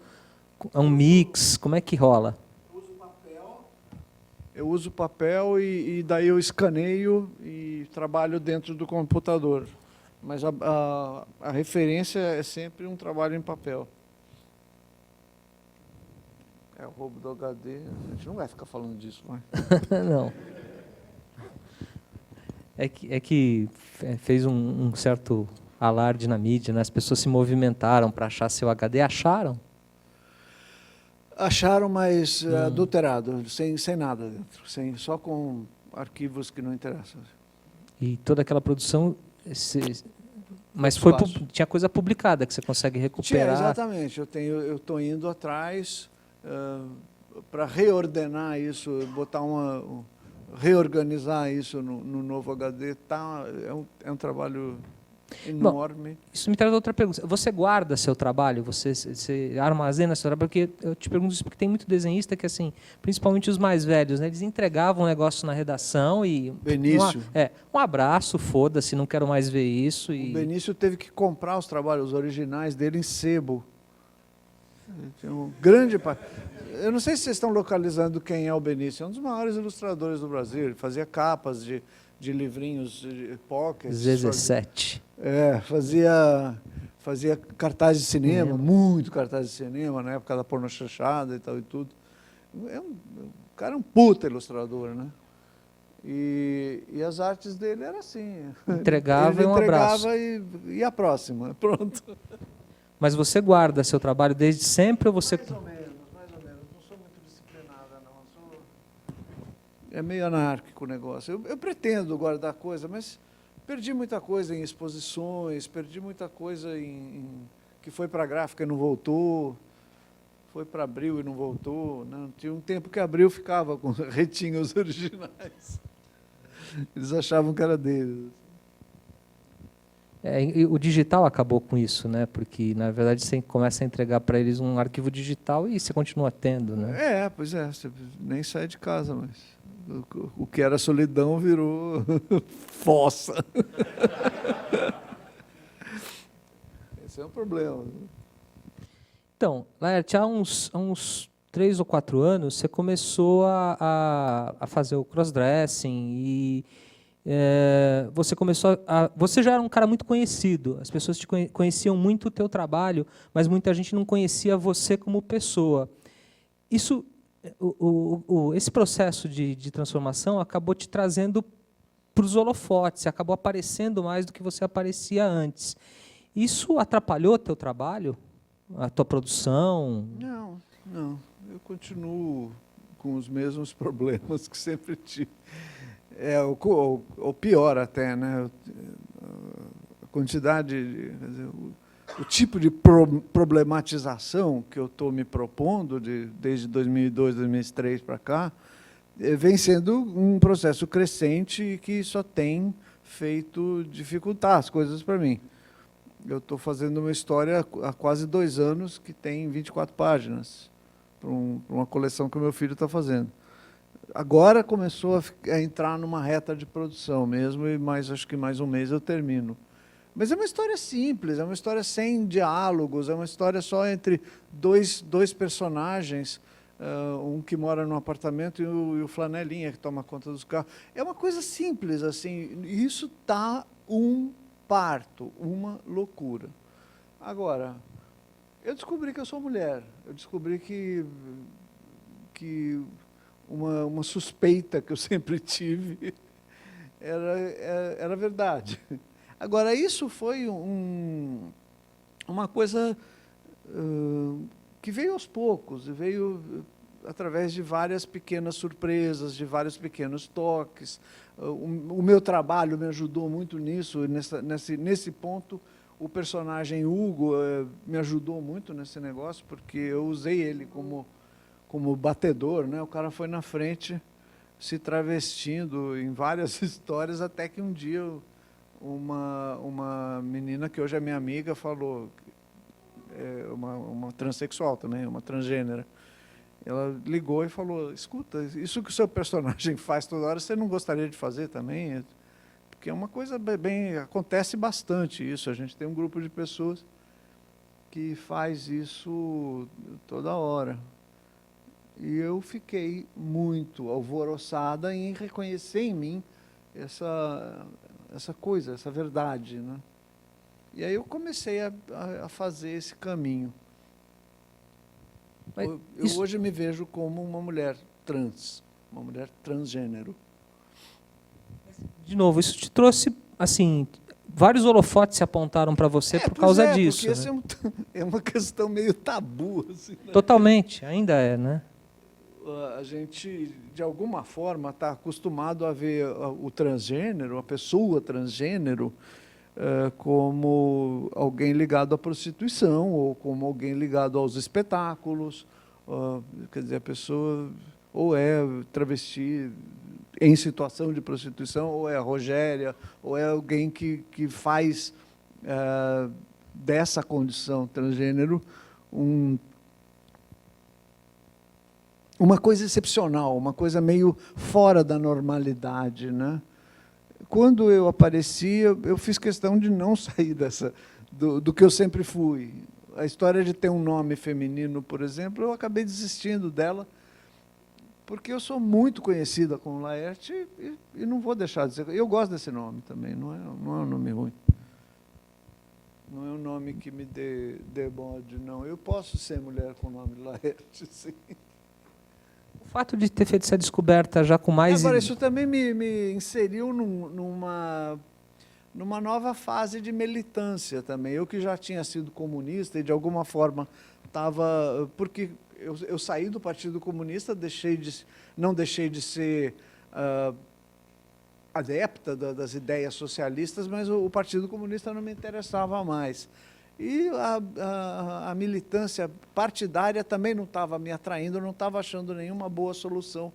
É um mix? Como é que rola? Eu uso papel e daí eu escaneio e trabalho dentro do computador. Mas a referência é sempre um trabalho em papel. É o roubo do HD. A gente não vai ficar falando disso, vai. Não. É que fez um certo alarde na mídia, né? As pessoas se movimentaram para achar seu HD. Acharam? Acharam, mas adulterado, sem nada dentro, só com arquivos que não interessam. E toda aquela produção, mas tinha coisa publicada que você consegue recuperar. Exatamente, eu estou indo atrás para reordenar isso, reorganizar isso no novo HD. É um trabalho enorme. Bom, isso me traz outra pergunta. Você guarda seu trabalho? Você armazena seu trabalho? Porque eu te pergunto isso porque tem muito desenhista que, assim, principalmente os mais velhos, né, eles entregavam um negócio na redação e... Benício. Um abraço, foda-se, não quero mais ver isso. O Benício teve que comprar os trabalhos originais dele em sebo. Tem um grande... Eu não sei se vocês estão localizando quem é o Benício. É um dos maiores ilustradores do Brasil. Ele fazia capas de livrinhos de pocket. ZZ7. Fazia cartaz de cinema, muito cartaz de cinema, na época da pornochanchada e tal e tudo. O cara é um puta ilustrador, né? E as artes dele eram assim. Entregava e um abraço. E a próxima, pronto. Mas você guarda seu trabalho desde sempre ou você... Mais ou menos. Não sou muito disciplinada, não. É meio anárquico o negócio. Eu pretendo guardar coisa, mas perdi muita coisa em exposições, perdi muita coisa que foi para a gráfica e não voltou, foi para Abril e não voltou. Né? Tinha um tempo que Abril ficava com retinhos originais. Eles achavam que era deles. E o digital acabou com isso, né? Porque, na verdade, você começa a entregar para eles um arquivo digital e você continua tendo, né? Pois é, você nem sai de casa, mas o que era solidão virou fossa. Esse é um problema. Então, Laerte, há uns 3 ou 4 anos, você começou a fazer o crossdressing e você já era um cara muito conhecido, as pessoas conheciam muito o teu trabalho, mas muita gente não conhecia você como pessoa. Esse processo de transformação acabou te trazendo para os holofotes, você acabou aparecendo mais do que você aparecia antes. Isso atrapalhou o teu trabalho, a tua produção? Não. Eu continuo com os mesmos problemas que sempre tive. O pior até, né? A quantidade, o tipo de problematização que eu estou me propondo desde 2002, 2003 para cá, vem sendo um processo crescente que só tem feito dificultar as coisas para mim. Eu estou fazendo uma história há quase 2 anos que tem 24 páginas, para uma coleção que o meu filho está fazendo. Agora começou a entrar numa reta de produção mesmo, e acho que mais um mês eu termino. Mas é uma história simples, é uma história sem diálogos, é uma história só entre dois personagens, um que mora num apartamento e o flanelinha que toma conta dos carros. É uma coisa simples, assim, isso está um parto, uma loucura. Agora, Eu descobri que eu sou mulher. Eu descobri que uma suspeita que eu sempre tive era verdade. Agora, isso foi uma coisa que veio aos poucos, veio através de várias pequenas surpresas, de vários pequenos toques. O meu trabalho me ajudou muito nisso, nesse ponto. O personagem Hugo me ajudou muito nesse negócio, porque eu usei ele como batedor, né? O cara foi na frente se travestindo em várias histórias, até que um dia uma menina que hoje é minha amiga falou, uma transexual também, uma transgênera, ela ligou e falou, escuta, isso que o seu personagem faz toda hora, você não gostaria de fazer também? Porque é uma coisa acontece bastante isso, a gente tem um grupo de pessoas que faz isso toda hora. E eu fiquei muito alvoroçada em reconhecer em mim essa coisa, essa verdade, né? E aí eu comecei a fazer esse caminho. Eu hoje me vejo como uma mulher trans, uma mulher transgênero. De novo, isso te trouxe, assim, vários holofotes se apontaram para você por causa disso. Porque né? É uma questão meio tabu. Assim, né? Totalmente, ainda é, né? A gente, de alguma forma, está acostumado a ver o transgênero, a pessoa transgênero, como alguém ligado à prostituição ou como alguém ligado aos espetáculos. Quer dizer, a pessoa ou é travesti em situação de prostituição, ou é a Rogéria, ou é alguém que faz dessa condição transgênero uma coisa excepcional, uma coisa meio fora da normalidade, né? Quando eu apareci, eu fiz questão de não sair do que eu sempre fui. A história de ter um nome feminino, por exemplo, eu acabei desistindo dela, porque eu sou muito conhecida como Laerte e não vou deixar de ser. Eu gosto desse nome também, não é um nome ruim. Não é um nome que me dê bode, não. Eu posso ser mulher com o nome Laerte, sim. O fato de ter feito essa descoberta já com mais... Agora, isso também me inseriu numa nova fase de militância também. Eu que já tinha sido comunista e, de alguma forma, estava... Porque eu saí do Partido Comunista, não deixei de ser adepta das ideias socialistas, mas o Partido Comunista não me interessava mais. E a militância partidária também não estava me atraindo, não estava achando nenhuma boa solução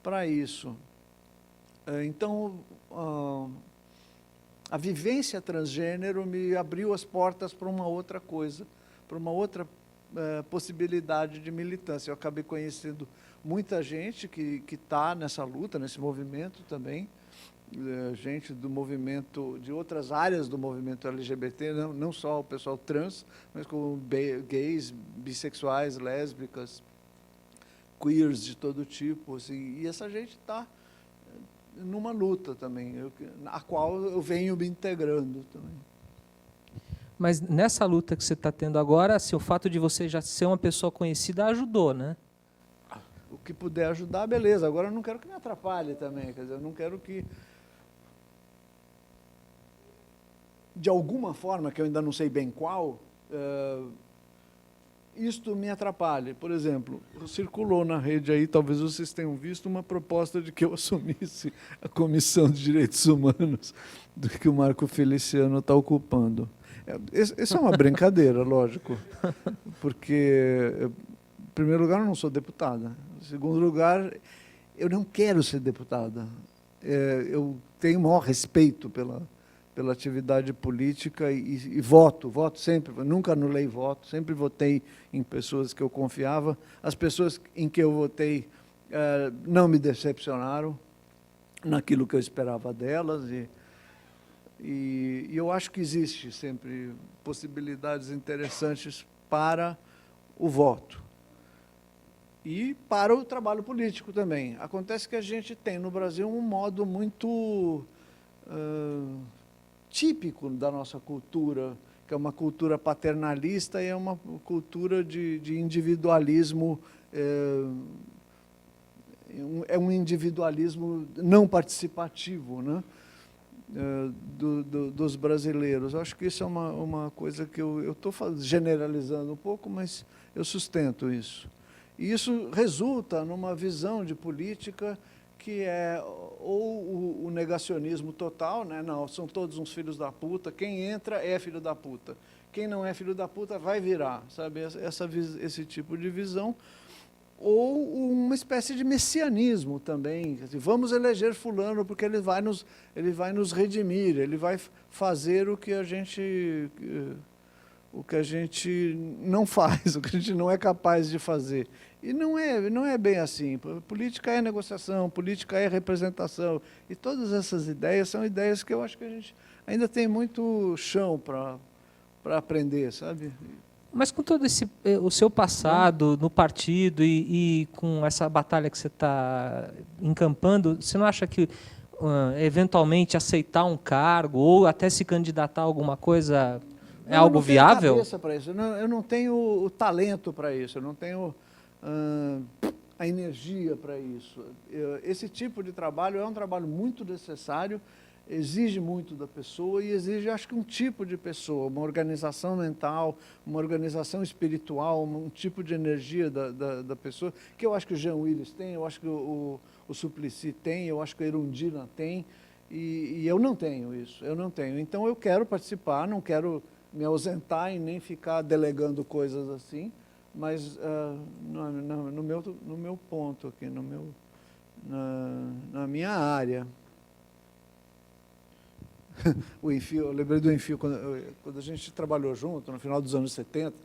para isso. Então, a vivência transgênero me abriu as portas para uma outra coisa, para uma outra possibilidade de militância. Eu acabei conhecendo muita gente que está nessa luta, nesse movimento também, gente do movimento, de outras áreas do movimento LGBT, não só o pessoal trans, mas como gays, bissexuais, lésbicas, queers de todo tipo, assim, e essa gente está numa luta também, a qual eu venho me integrando também. Mas nessa luta que você está tendo agora, assim, o fato de você já ser uma pessoa conhecida ajudou, né? O que puder ajudar, beleza. Agora eu não quero que me atrapalhe também, quer dizer, eu não quero que, de alguma forma, que eu ainda não sei bem qual, isto me atrapalhe. Por exemplo, circulou na rede aí, talvez vocês tenham visto, uma proposta de que eu assumisse a Comissão de Direitos Humanos do que o Marco Feliciano está ocupando. Isso é uma brincadeira, lógico, porque, em primeiro lugar, eu não sou deputada. Em segundo lugar, eu não quero ser deputada. Eu tenho o maior respeito pela atividade política e voto sempre, nunca anulei voto, sempre votei em pessoas que eu confiava. As pessoas em que eu votei não me decepcionaram naquilo que eu esperava delas e eu acho que existe sempre possibilidades interessantes para o voto e para o trabalho político também. Acontece que a gente tem no Brasil um modo muito típico da nossa cultura. que é uma cultura paternalista e é uma cultura de individualismo, é um individualismo não participativo, né? Dos brasileiros. Eu acho que isso é uma coisa que eu estou generalizando um pouco, mas eu sustento isso. E isso resulta numa visão de política que é ou o negacionismo total, né? Não, são todos uns filhos da puta, quem entra é filho da puta, quem não é filho da puta vai virar, sabe? Esse tipo de visão, ou uma espécie de messianismo também, vamos eleger fulano porque ele vai nos redimir, ele vai fazer o que a gente não faz, o que a gente não é capaz de fazer. E não é bem assim. Política é negociação, política é representação. E todas essas ideias são ideias que eu acho que a gente ainda tem muito chão para aprender, sabe? Mas com todo o seu passado no partido e com essa batalha que você está encampando, você não acha que, eventualmente, aceitar um cargo ou até se candidatar a alguma coisa é algo viável? Eu não tenho cabeça para isso. Eu não tenho o talento para isso. Eu não tenho a energia para isso. Esse tipo de trabalho é um trabalho muito necessário, exige muito da pessoa e exige, acho que, um tipo de pessoa, uma organização mental, uma organização espiritual, um tipo de energia da pessoa, que eu acho que o Jean Willis tem, eu acho que o Suplicy tem, eu acho que a Erundina tem, e eu não tenho isso, eu não tenho. Então eu quero participar, não quero me ausentar e nem ficar delegando coisas assim, mas no meu ponto aqui, na minha área. O Enfio, eu lembrei do Enfio, quando a gente trabalhou junto, no final dos anos 70,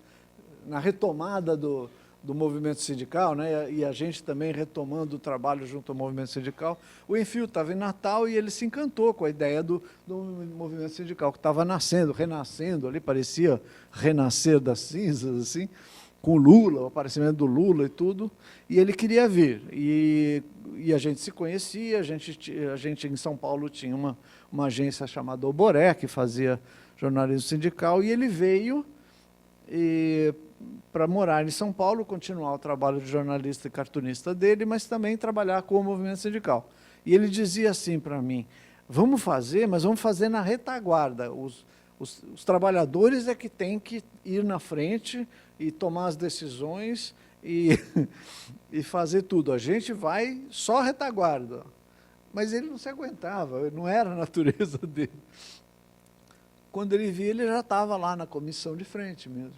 na retomada do movimento sindical, né, e a gente também retomando o trabalho junto ao movimento sindical, o Enfio estava em Natal e ele se encantou com a ideia do movimento sindical, que estava nascendo, renascendo, ali parecia renascer das cinzas, assim, com o Lula, o aparecimento do Lula e tudo, e ele queria vir. E a gente se conhecia, a gente em São Paulo tinha uma agência chamada Oboré, que fazia jornalismo sindical, e ele veio para morar em São Paulo, continuar o trabalho de jornalista e cartunista dele, mas também trabalhar com o movimento sindical. E ele dizia assim para mim, vamos fazer, mas vamos fazer na retaguarda. Os trabalhadores é que têm que ir na frente e tomar as decisões e fazer tudo. A gente vai só retaguarda. Mas ele não se aguentava, não era a natureza dele. Quando ele via, ele já estava lá na comissão de frente mesmo,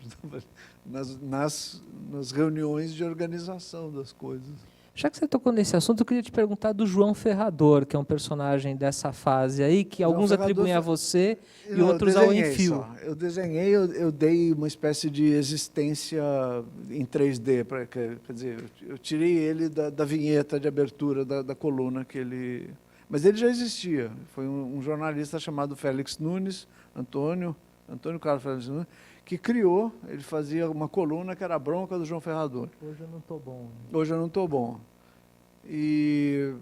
nas reuniões de organização das coisas. Já que você tocou nesse assunto, eu queria te perguntar do João Ferrador, que é um personagem dessa fase aí, que alguns atribuem a você e outros ao Enfio. Eu desenhei, eu dei uma espécie de existência em 3D, quer dizer, eu tirei ele da vinheta de abertura da coluna que ele... Mas ele já existia, foi um jornalista chamado Félix Nunes, Antônio Carlos Félix Nunes, que criou, ele fazia uma coluna que era a bronca do João Ferrador. Hoje eu não estou bom. Hoje eu não estou bom. E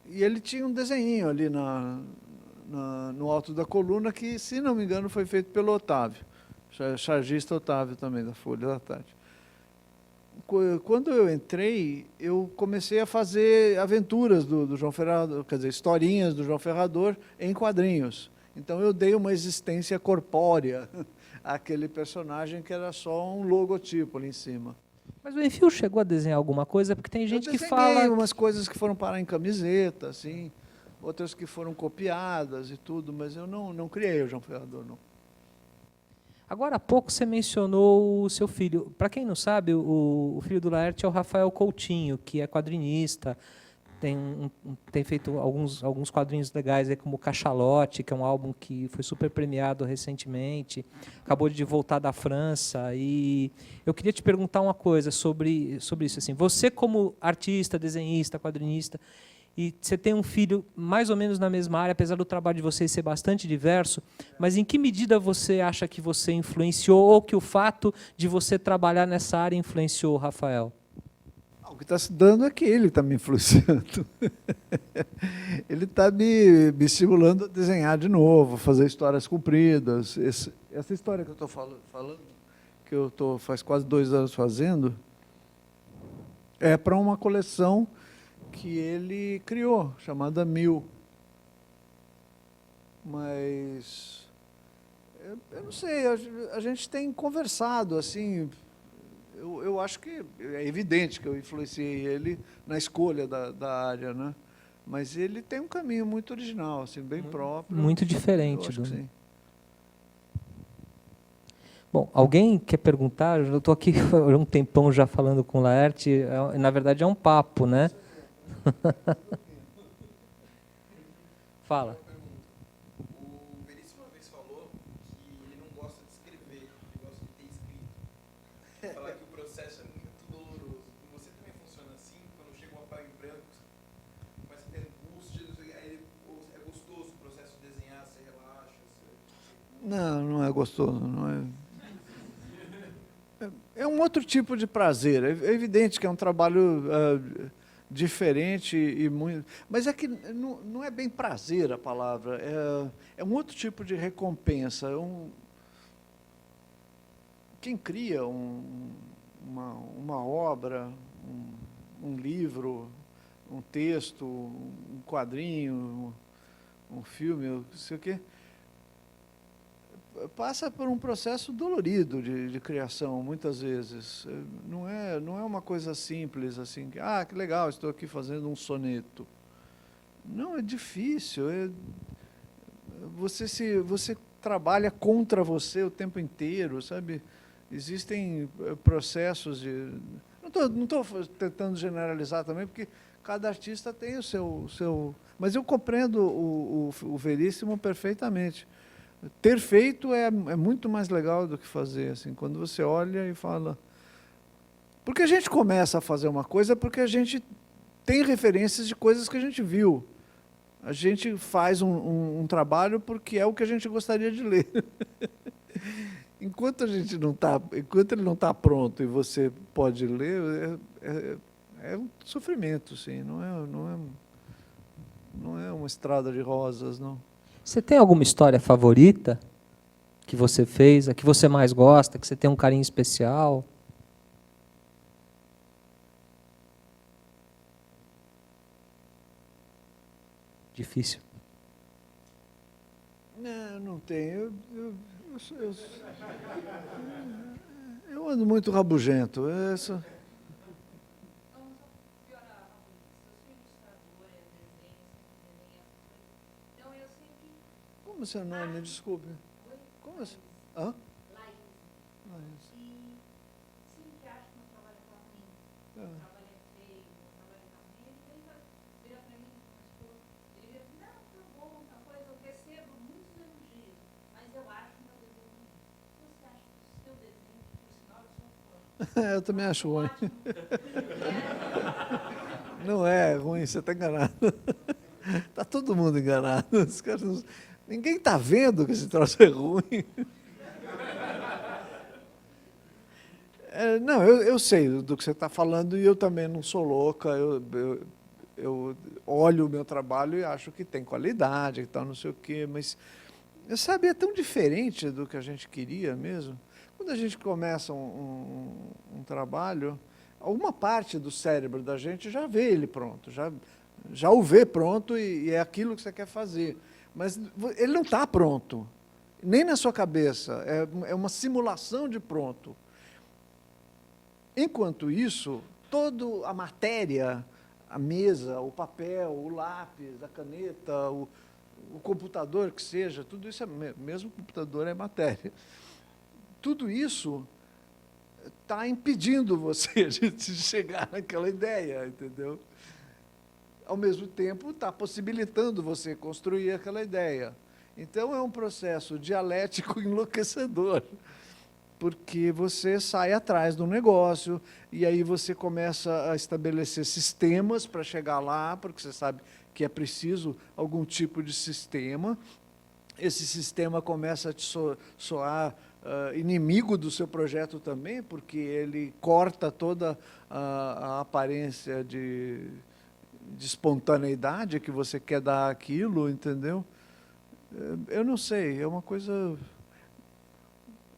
ele tinha um desenho ali no alto da coluna que, se não me engano, foi feito pelo Otávio, chargista Otávio também, da Folha da Tarde. Quando eu entrei, eu comecei a fazer aventuras do João Ferrador, quer dizer, historinhas do João Ferrador em quadrinhos. Então eu dei uma existência corpórea àquele personagem que era só um logotipo ali em cima. Mas o Enfio chegou a desenhar alguma coisa? Porque tem gente que fala... Eu desenhei umas coisas que foram parar em camiseta, assim, outras que foram copiadas e tudo, mas eu não criei o João Ferrador, não. Agora há pouco você mencionou o seu filho. Para quem não sabe, o filho do Laerte é o Rafael Coutinho, que é quadrinista, tem feito alguns quadrinhos legais, aí, como Cachalote, que é um álbum que foi super premiado recentemente, acabou de voltar da França. E eu queria te perguntar uma coisa sobre isso. Assim, você, como artista, desenhista, quadrinista, e você tem um filho mais ou menos na mesma área, apesar do trabalho de vocês ser bastante diverso, mas em que medida você acha que você influenciou ou que o fato de você trabalhar nessa área influenciou o Rafael? O que está se dando é que ele está me influenciando. Ele está me estimulando a desenhar de novo, fazer histórias compridas. essa história que eu estou falando, que eu estou faz quase 2 anos fazendo, é para uma coleção que ele criou, chamada Mil. Mas eu não sei, a gente tem conversado, assim, eu acho que é evidente que eu influenciei ele na escolha da área, né? Mas ele tem um caminho muito original, assim, bem próprio. Muito Eu diferente. acho que sim. Bom, alguém quer perguntar? Eu estou aqui há um tempão já falando com o Laerte, na verdade é um papo, né? Fala. O Veríssimo uma vez falou que ele não gosta de escrever, ele gosta de ter escrito. Falar que o processo é muito doloroso. E você também funciona assim? Quando chega uma página em branco, começa a ter angústia, aí é gostoso o processo de desenhar, você relaxa? Não é gostoso, não é. É um outro tipo de prazer. É evidente que é um trabalho diferente e muito. Mas é que não é bem prazer a palavra. É um outro tipo de recompensa. Quem cria uma obra, um livro, um texto, um quadrinho, um filme, não sei o quê, passa por um processo dolorido de criação, muitas vezes. Não é uma coisa simples, assim, que legal, estou aqui fazendo um soneto. Não, é difícil. Você trabalha contra você o tempo inteiro, sabe? Existem processos de... Não estou tentando generalizar também, porque cada artista tem o seu... Mas eu compreendo o Veríssimo perfeitamente. Ter feito é muito mais legal do que fazer, assim, quando você olha e fala... Porque a gente começa a fazer uma coisa porque a gente tem referências de coisas que a gente viu. A gente faz um trabalho porque é o que a gente gostaria de ler. Enquanto ele não está pronto e você pode ler, é um sofrimento, sim, não é uma estrada de rosas, não. Você tem alguma história favorita que você fez, a que você mais gosta, que você tem um carinho especial? Difícil. Não tenho. Eu ando muito rabugento. Como é seu nome? Desculpe. Como assim? Hã? Laís. Sempre acho que meu trabalho está ruim. Meu trabalho é feio, meu trabalho está ruim. Ele vira para mim, ele vira para mim, não, tá bom, tá coisa. Eu recebo muitos elogios, mas eu acho meu desenho ruim. Você acha que o seu desenho, por sinal, eu sou fã. Eu também acho ruim. Não é ruim, você está enganado. Está todo mundo enganado. Os caras ninguém está vendo que esse troço é ruim. Não, eu sei do que você está falando e eu também não sou louca. Eu olho o meu trabalho e acho que tem qualidade e tal, não sei o quê, mas, sabe, é tão diferente do que a gente queria mesmo. Quando a gente começa um trabalho, alguma parte do cérebro da gente já vê ele pronto, já o vê pronto e é aquilo que você quer fazer. Mas ele não está pronto, nem na sua cabeça, é uma simulação de pronto. Enquanto isso, toda a matéria, a mesa, o papel, o lápis, a caneta, o computador que seja, tudo isso, mesmo o computador é matéria. Tudo isso está impedindo você de chegar naquela ideia, entendeu? Ao mesmo tempo, está possibilitando você construir aquela ideia. Então, é um processo dialético enlouquecedor, porque você sai atrás do negócio e aí você começa a estabelecer sistemas para chegar lá, porque você sabe que é preciso algum tipo de sistema. Esse sistema começa a te soar inimigo do seu projeto também, porque ele corta toda a aparência de espontaneidade que você quer dar àquilo, entendeu? Eu não sei, é uma coisa...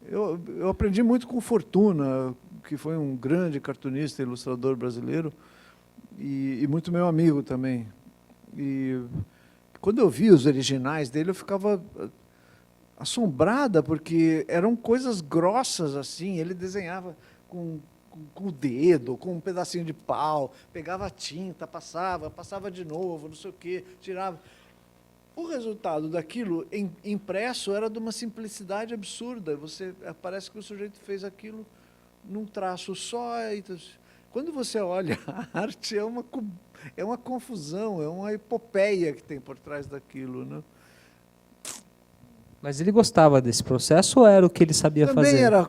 Eu aprendi muito com Fortuna, que foi um grande cartunista e ilustrador brasileiro, e muito meu amigo também. E quando eu vi os originais dele, eu ficava assombrada, porque eram coisas grossas assim. Ele desenhava com o dedo, com um pedacinho de pau, pegava tinta, passava de novo, não sei o quê, tirava. O resultado daquilo impresso era de uma simplicidade absurda. Parece que o sujeito fez aquilo num traço só. Quando você olha a arte, é uma confusão, é uma epopeia que tem por trás daquilo, né? Mas ele gostava desse processo ou era o que ele sabia fazer? Também era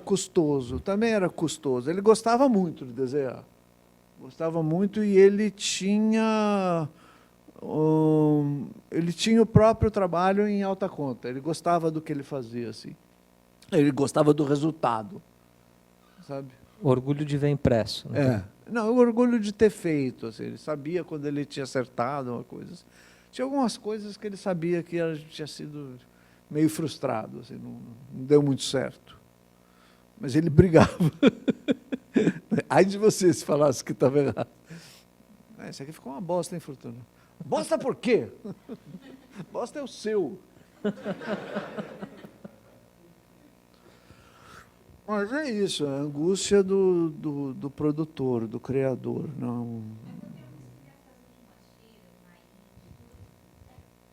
custoso. Ele gostava muito de desenhar. Gostava muito, e ele tinha o próprio trabalho em alta conta. Ele gostava do que ele fazia, assim. Ele gostava do resultado, sabe? Orgulho de ver impresso. Né? Não, o orgulho de ter feito. Assim, ele sabia quando ele tinha acertado uma coisa. Tinha algumas coisas que ele sabia que tinha sido meio frustrado, assim, não deu muito certo. Mas ele brigava. Ai de você se falasse que estava errado. Isso aqui ficou uma bosta, hein, Fortuna? Bosta por quê? Bosta é o seu. Mas é isso, a angústia do produtor, do criador. Não.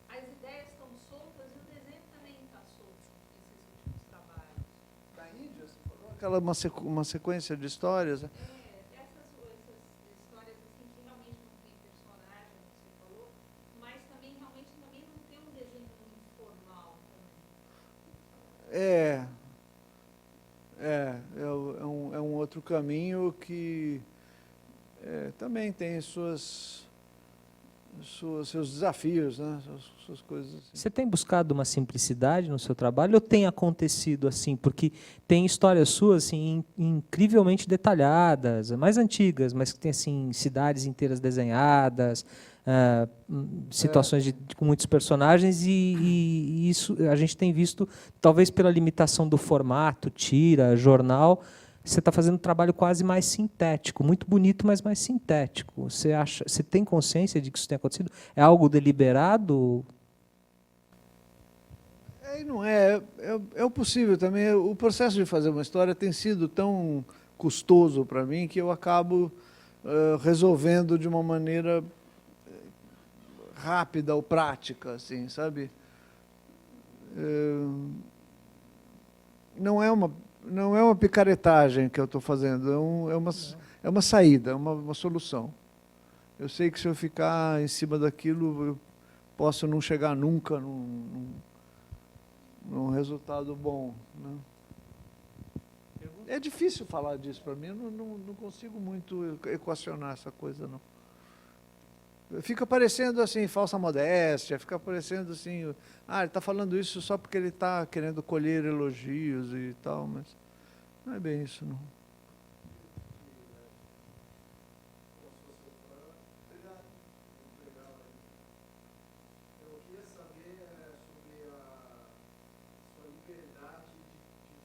As ideias estão soltas e o desenho também está solto nesses últimos trabalhos. Da Índia, você falou? Aquela uma sequência de histórias. Essas histórias assim, que realmente não tem personagem, você falou, mas também realmente também não tem um desenho muito formal também. É um outro caminho que também tem seus desafios, né? Suas coisas assim. Você tem buscado uma simplicidade no seu trabalho ou tem acontecido assim? Porque tem histórias suas assim, incrivelmente detalhadas, mais antigas, mas que tem assim, cidades inteiras desenhadas, situações com muitos personagens, e isso a gente tem visto, talvez pela limitação do formato, tira, jornal, você está fazendo um trabalho quase mais sintético, muito bonito, mas mais sintético. Você tem consciência de que isso tem acontecido? É algo deliberado? Não é o possível também. O processo de fazer uma história tem sido tão custoso para mim que eu acabo resolvendo de uma maneira rápida ou prática, assim, sabe? Não é uma picaretagem que eu estou fazendo, é uma saída, é uma solução. Eu sei que se eu ficar em cima daquilo, eu posso não chegar nunca num resultado bom, né? É difícil falar disso para mim, eu não consigo muito equacionar essa coisa, não. Fica parecendo assim, falsa modéstia, fica parecendo assim, ele está falando isso só porque ele está querendo colher elogios e tal, mas não é bem isso, não. Eu queria saber sobre a sua liberdade de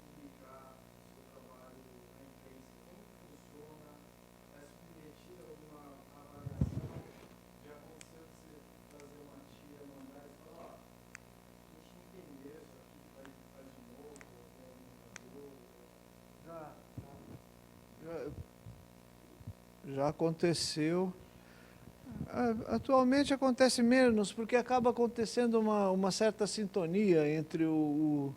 publicar o seu trabalho na imprensa. Como funciona? É submetido a alguma avaliação? Já aconteceu de você fazer uma tira, mandar e falar, a gente não entendeu isso aqui, faz de novo, Já aconteceu. Atualmente acontece menos, porque acaba acontecendo uma certa sintonia entre o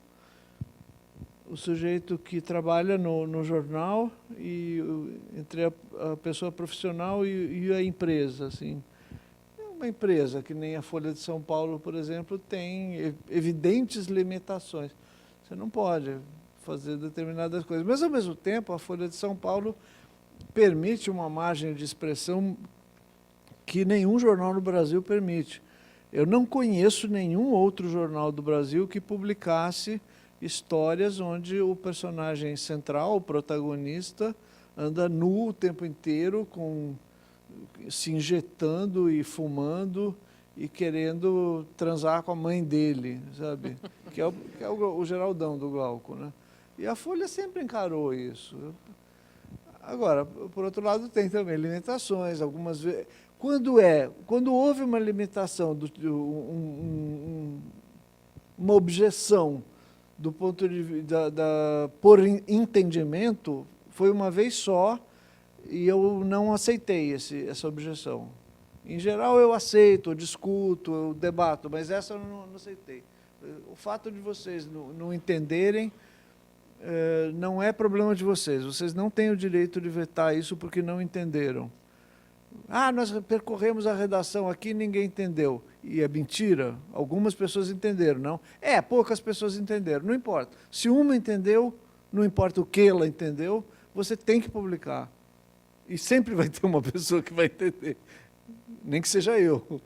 sujeito que trabalha no jornal e entre a pessoa profissional e a empresa, assim. Uma empresa que nem a Folha de São Paulo, por exemplo, tem evidentes limitações. Você não pode fazer determinadas coisas. Mas, ao mesmo tempo, a Folha de São Paulo permite uma margem de expressão que nenhum jornal no Brasil permite. Eu não conheço nenhum outro jornal do Brasil que publicasse histórias onde o personagem central, o protagonista, anda nu o tempo inteiro, se injetando e fumando e querendo transar com a mãe dele, sabe? Que é o Geraldão do Glauco, né? E a Folha sempre encarou isso. Agora, por outro lado, tem também limitações. Algumas vezes, quando houve uma limitação, uma objeção do ponto de vista por entendimento, foi uma vez só e eu não aceitei essa objeção. Em geral, eu aceito, eu discuto, eu debato, mas essa eu não aceitei. O fato de vocês não entenderem não é problema de vocês. Vocês não têm o direito de vetar isso porque não entenderam. Ah, nós percorremos a redação aqui e ninguém entendeu. E é mentira. Algumas pessoas entenderam, não? Poucas pessoas entenderam. Não importa. Se uma entendeu, não importa o que ela entendeu, você tem que publicar. E sempre vai ter uma pessoa que vai entender. Nem que seja eu.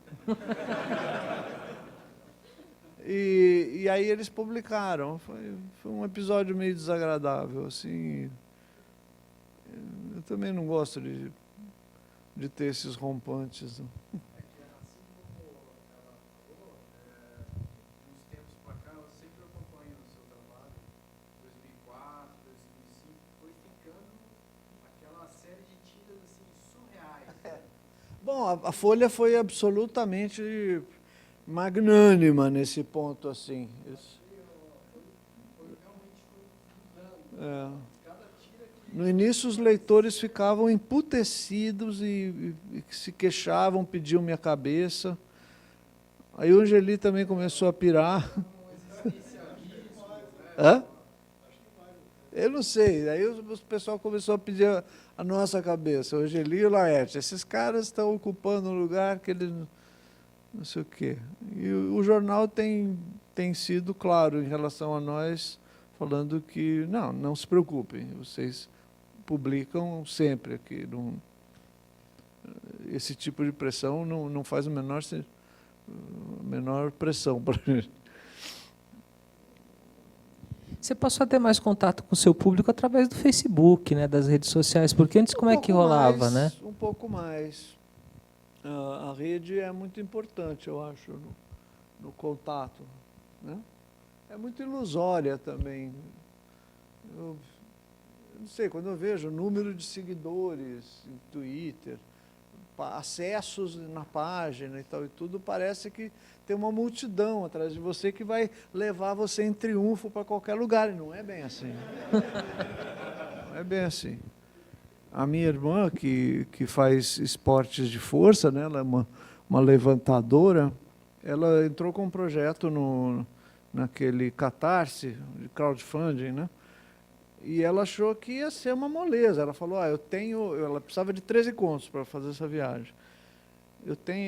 E aí eles publicaram. Foi um episódio meio desagradável, assim. Eu também não gosto de ter esses rompantes. Assim como ela falou, uns tempos para cá, eu sempre acompanho o seu trabalho, 2004, 2005, foi ficando aquela série de tiras assim, surreais. Bom, a Folha foi absolutamente magnânima nesse ponto, assim. Foi realmente mudando. Cada tira que... No início, os leitores ficavam emputecidos e se queixavam, pediam minha cabeça. Aí o Angeli também começou a pirar. Hã? Eu não sei. Aí o pessoal começou a pedir a nossa cabeça, o Angeli e o Laerte. Esses caras estão ocupando um lugar que eles não sei o quê. E o jornal tem sido claro em relação a nós, falando que não se preocupem, vocês publicam sempre aqui. Esse tipo de pressão não faz a menor pressão para a gente. Você passou a ter mais contato com o seu público através do Facebook, né, das redes sociais, porque antes como é que rolava, né? Um pouco mais. A rede é muito importante, eu acho, no contato, né? É muito ilusória também. Eu não sei, quando eu vejo o número de seguidores em Twitter, acessos na página e tal e tudo, parece que tem uma multidão atrás de você que vai levar você em triunfo para qualquer lugar, e não é bem assim. Não é bem assim. A minha irmã, que faz esportes de força, né, ela é uma levantadora, ela entrou com um projeto naquele Catarse, de crowdfunding, né? E ela achou que ia ser uma moleza. Ela falou, ela precisava de 13 contos para fazer essa viagem.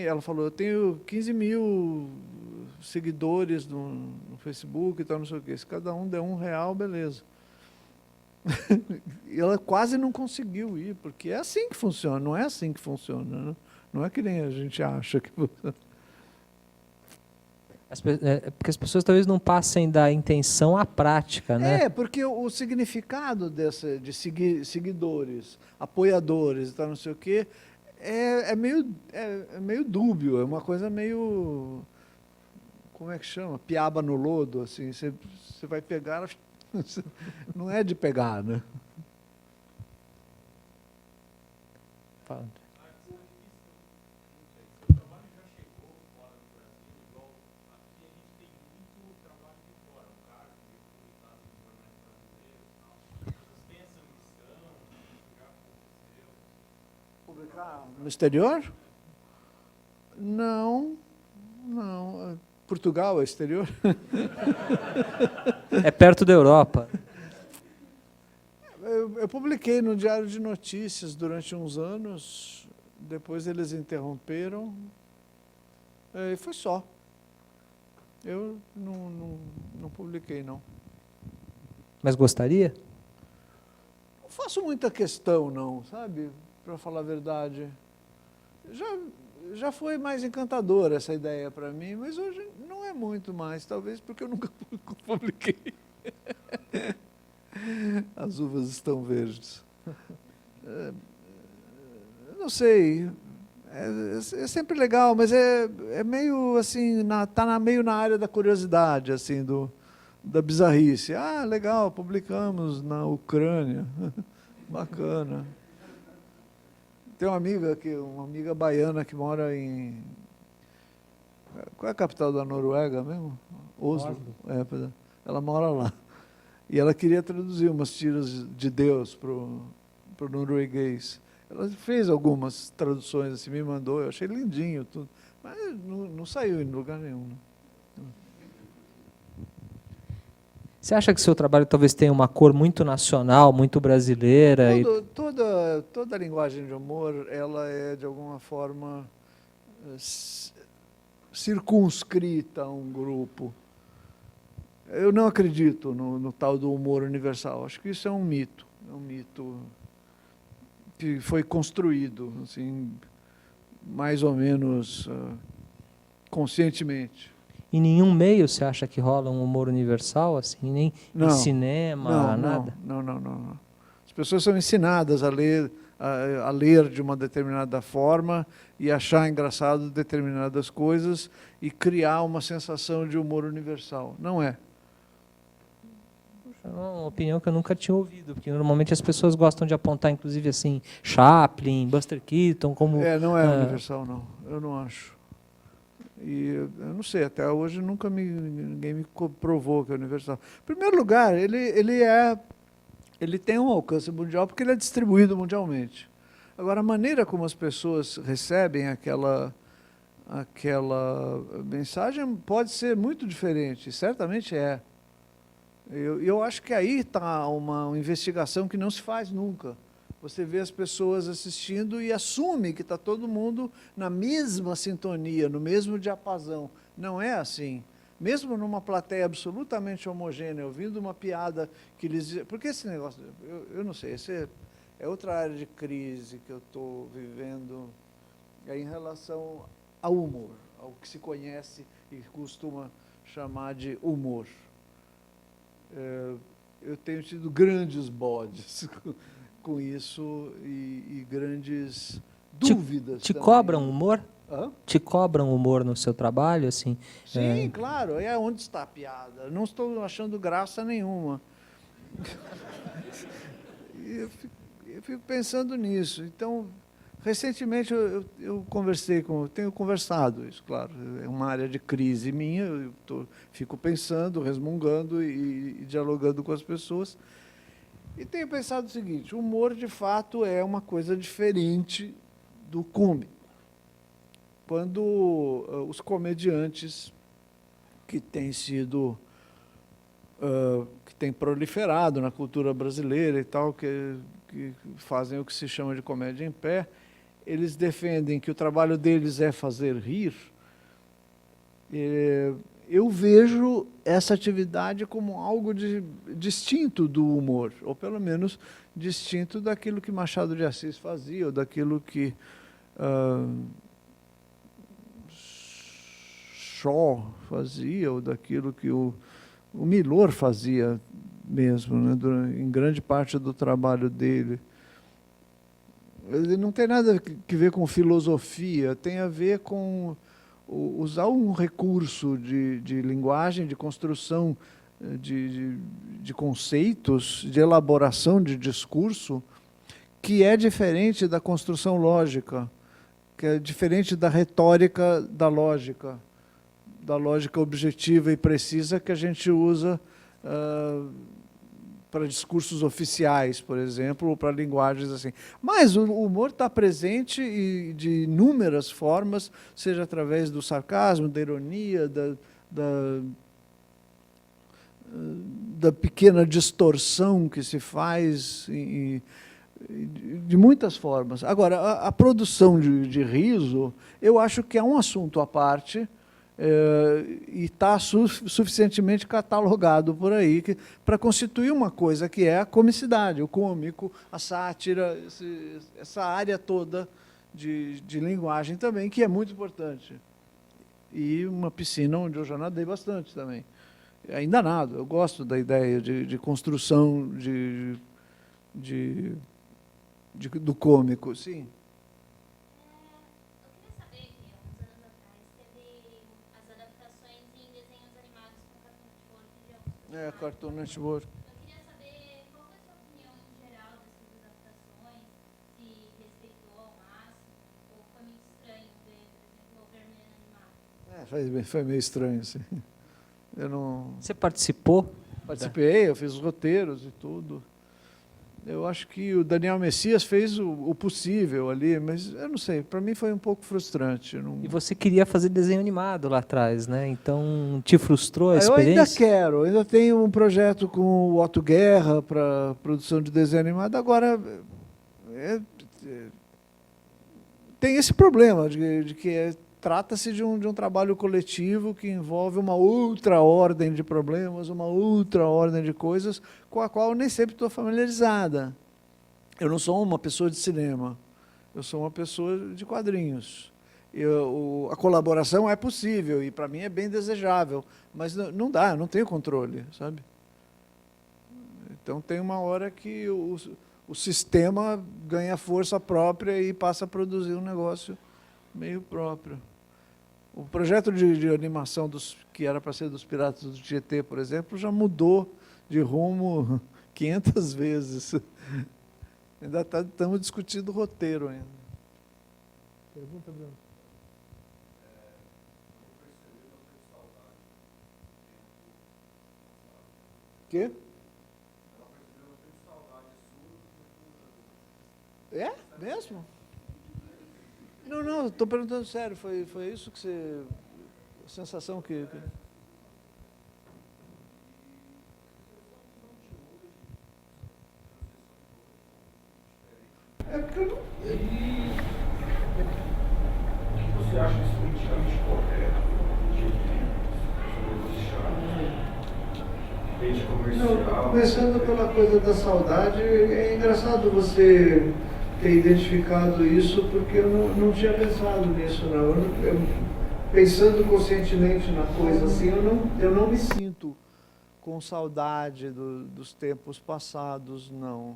Ela falou, eu tenho 15 mil seguidores no Facebook e tal, não sei o quê. Se cada um der R$1, beleza. E ela quase não conseguiu ir, porque é assim que funciona, não é assim que funciona, né? Não é que nem a gente acha que funciona. Porque as pessoas talvez não passem da intenção à prática, né? Porque o significado de seguidores, apoiadores e tal, não sei o quê, é meio dúbio, é uma coisa meio, como é que chama? Piaba no lodo, assim, você vai pegar, não é de pegar, né? Fala. Publicar no exterior? Não. Portugal é exterior? É perto da Europa. Eu publiquei no Diário de Notícias durante uns anos, depois eles interromperam, e foi só. Eu não publiquei, não. Mas gostaria? Não faço muita questão, não, sabe? Para falar a verdade. Já foi mais encantadora essa ideia para mim, mas hoje não é muito mais, talvez porque eu nunca publiquei. As uvas estão verdes. Não sei, é sempre legal, mas é meio assim, meio na área da curiosidade, assim, da bizarrice. Ah, legal, publicamos na Ucrânia. Bacana. Tem uma amiga baiana que mora em... Qual é a capital da Noruega mesmo? Oslo. Pois é. Ela mora lá. E ela queria traduzir umas tiras de Deus para o norueguês. Ela fez algumas traduções, assim, me mandou, eu achei lindinho tudo. Mas não saiu em lugar nenhum. Você acha que seu trabalho talvez tenha uma cor muito nacional, muito brasileira? Toda a linguagem de humor, ela é, de alguma forma, circunscrita a um grupo. Eu não acredito no tal do humor universal. Acho que isso é um mito que foi construído, assim, mais ou menos conscientemente. Em nenhum meio você acha que rola um humor universal, assim, nem em cinema, nada? Não. As pessoas são ensinadas a ler de uma determinada forma e achar engraçado determinadas coisas e criar uma sensação de humor universal. Não é. É uma opinião que eu nunca tinha ouvido, porque normalmente as pessoas gostam de apontar, inclusive, assim, Chaplin, Buster Keaton, como... Não é universal, não. Eu não acho. E eu não sei, até hoje ninguém me provou que é universal. Em primeiro lugar, ele tem um alcance mundial porque ele é distribuído mundialmente. Agora, a maneira como as pessoas recebem aquela mensagem pode ser muito diferente, certamente é. Eu acho que aí está uma investigação que não se faz nunca. Você vê as pessoas assistindo e assume que está todo mundo na mesma sintonia, no mesmo diapasão. Não é assim. Mesmo numa plateia absolutamente homogênea, ouvindo uma piada que eles... Porque esse negócio, eu não sei, esse é outra área de crise que eu estou vivendo em relação ao humor, ao que se conhece e costuma chamar de humor. Eu tenho tido grandes bodes com isso e grandes dúvidas. Te também. cobram humor? Hã? Te cobram humor no seu trabalho, assim? Sim, claro. É onde está a piada. Não estou achando graça nenhuma. eu fico pensando nisso. Então, recentemente eu tenho conversado isso, claro. É uma área de crise minha. Fico pensando, resmungando e dialogando com as pessoas. E tenho pensado o seguinte: o humor, de fato, é uma coisa diferente do cômico. Quando os comediantes que têm proliferado na cultura brasileira e tal, que fazem o que se chama de comédia em pé, eles defendem que o trabalho deles é fazer rir. Eu vejo essa atividade como algo distinto do humor, ou pelo menos distinto daquilo que Machado de Assis fazia, ou daquilo que Shaw fazia, ou daquilo que o Milor fazia mesmo, né, em grande parte do trabalho dele. Ele não tem nada a ver com filosofia, tem a ver com usar um recurso de linguagem, de construção de conceitos, de elaboração de discurso, que é diferente da construção lógica, que é diferente da retórica da lógica objetiva e precisa que a gente usa para discursos oficiais, por exemplo, ou para linguagens assim. Mas o humor está presente de inúmeras formas, seja através do sarcasmo, da ironia, da pequena distorção que se faz, de muitas formas. Agora, a produção de riso, eu acho que é um assunto à parte, e está suficientemente catalogado por aí para constituir uma coisa que é a comicidade, o cômico, a sátira, essa área toda de linguagem também, que é muito importante. E uma piscina onde eu já nadei bastante também. Ainda nado, eu gosto da ideia de construção do cômico, sim. Cartoon Network. Eu queria saber qual foi a sua opinião em geral dessas adaptações, se respeitou ao máximo, ou foi muito estranho ver, por exemplo, o Vermelho animado. Foi meio estranho, assim. Eu não Você participou? participei, eu fiz os roteiros e tudo. Eu acho que o Daniel Messias fez o possível ali, mas eu não sei, para mim foi um pouco frustrante. Eu não... E você queria fazer desenho animado lá atrás, né? Então, te frustrou a Eu ainda experiência? quero, ainda tenho um projeto com o Otto Guerra para produção de desenho animado. Agora, tem esse problema de que trata-se de um trabalho coletivo que envolve uma outra ordem de problemas, uma outra ordem de coisas com a qual eu nem sempre estou familiarizada. Eu não sou uma pessoa de cinema, eu sou uma pessoa de quadrinhos. A colaboração é possível e, para mim, é bem desejável, mas não dá, eu não tenho controle, sabe? Então, tem uma hora que o sistema ganha força própria e passa a produzir um negócio meio próprio. O projeto de animação que era para ser dos Piratas do Tietê, por exemplo, já mudou de rumo 500 vezes. Ainda estamos discutindo o roteiro ainda. Pergunta, Bruno. Quê? É? Mesmo? Não, estou perguntando sério. Foi isso que você... A sensação que... É porque eu não... Você acha isso politicamente correto? Rede comercial? Começando pela coisa da saudade, é engraçado você ter identificado isso, porque eu não tinha pensado nisso, não. Pensando conscientemente na coisa assim, eu não me sinto com saudade dos tempos passados, não.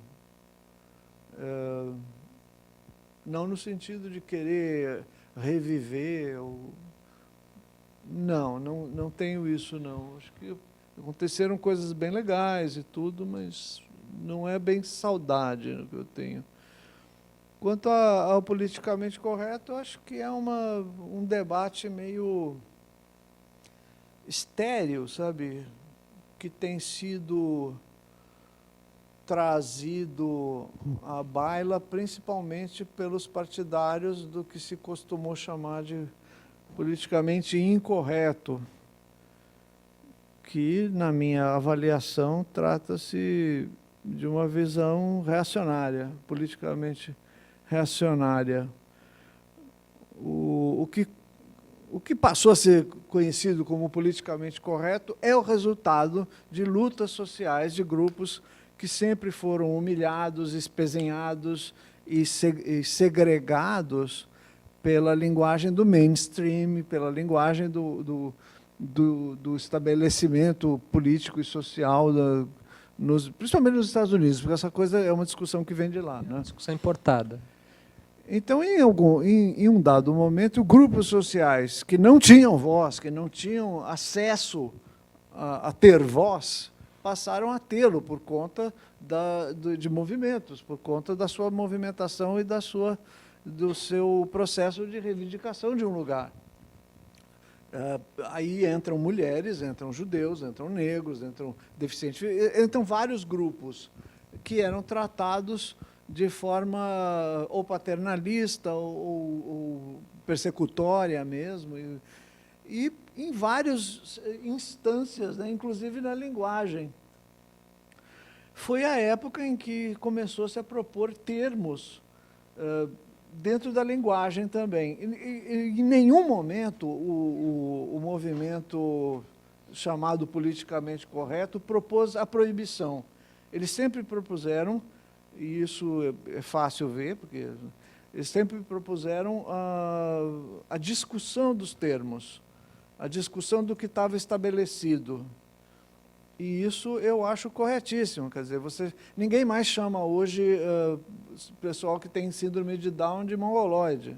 Não no sentido de querer reviver. Não tenho isso, não. Acho que aconteceram coisas bem legais e tudo, mas não é bem saudade que eu tenho. Quanto ao politicamente correto, eu acho que é um debate meio estéril, sabe? Que tem sido trazido à baila principalmente pelos partidários do que se costumou chamar de politicamente incorreto, que, na minha avaliação, trata-se de uma visão reacionária, politicamente reacionária. O que passou a ser conhecido como politicamente correto é o resultado de lutas sociais de grupos que sempre foram humilhados, espezinhados e segregados pela linguagem do mainstream, pela linguagem do estabelecimento político e social, principalmente nos Estados Unidos, porque essa coisa é uma discussão que vem de lá, né? Discussão importada. Então, em um dado momento, grupos sociais que não tinham voz, que não tinham acesso a ter voz, passaram a tê-lo por conta de movimentos, por conta da sua movimentação e do seu processo de reivindicação de um lugar. Aí entram mulheres, entram judeus, entram negros, entram deficientes, entram vários grupos que eram tratados de forma ou paternalista ou persecutória mesmo, e em várias instâncias, né, inclusive na linguagem. Foi a época em que começou-se a propor termos dentro da linguagem também. Em nenhum momento o movimento chamado politicamente correto propôs a proibição. Eles sempre propuseram, e isso é fácil ver, porque eles sempre propuseram a discussão dos termos, a discussão do que estava estabelecido. E isso eu acho corretíssimo. Quer dizer, ninguém mais chama hoje pessoal que tem síndrome de Down de mongoloide,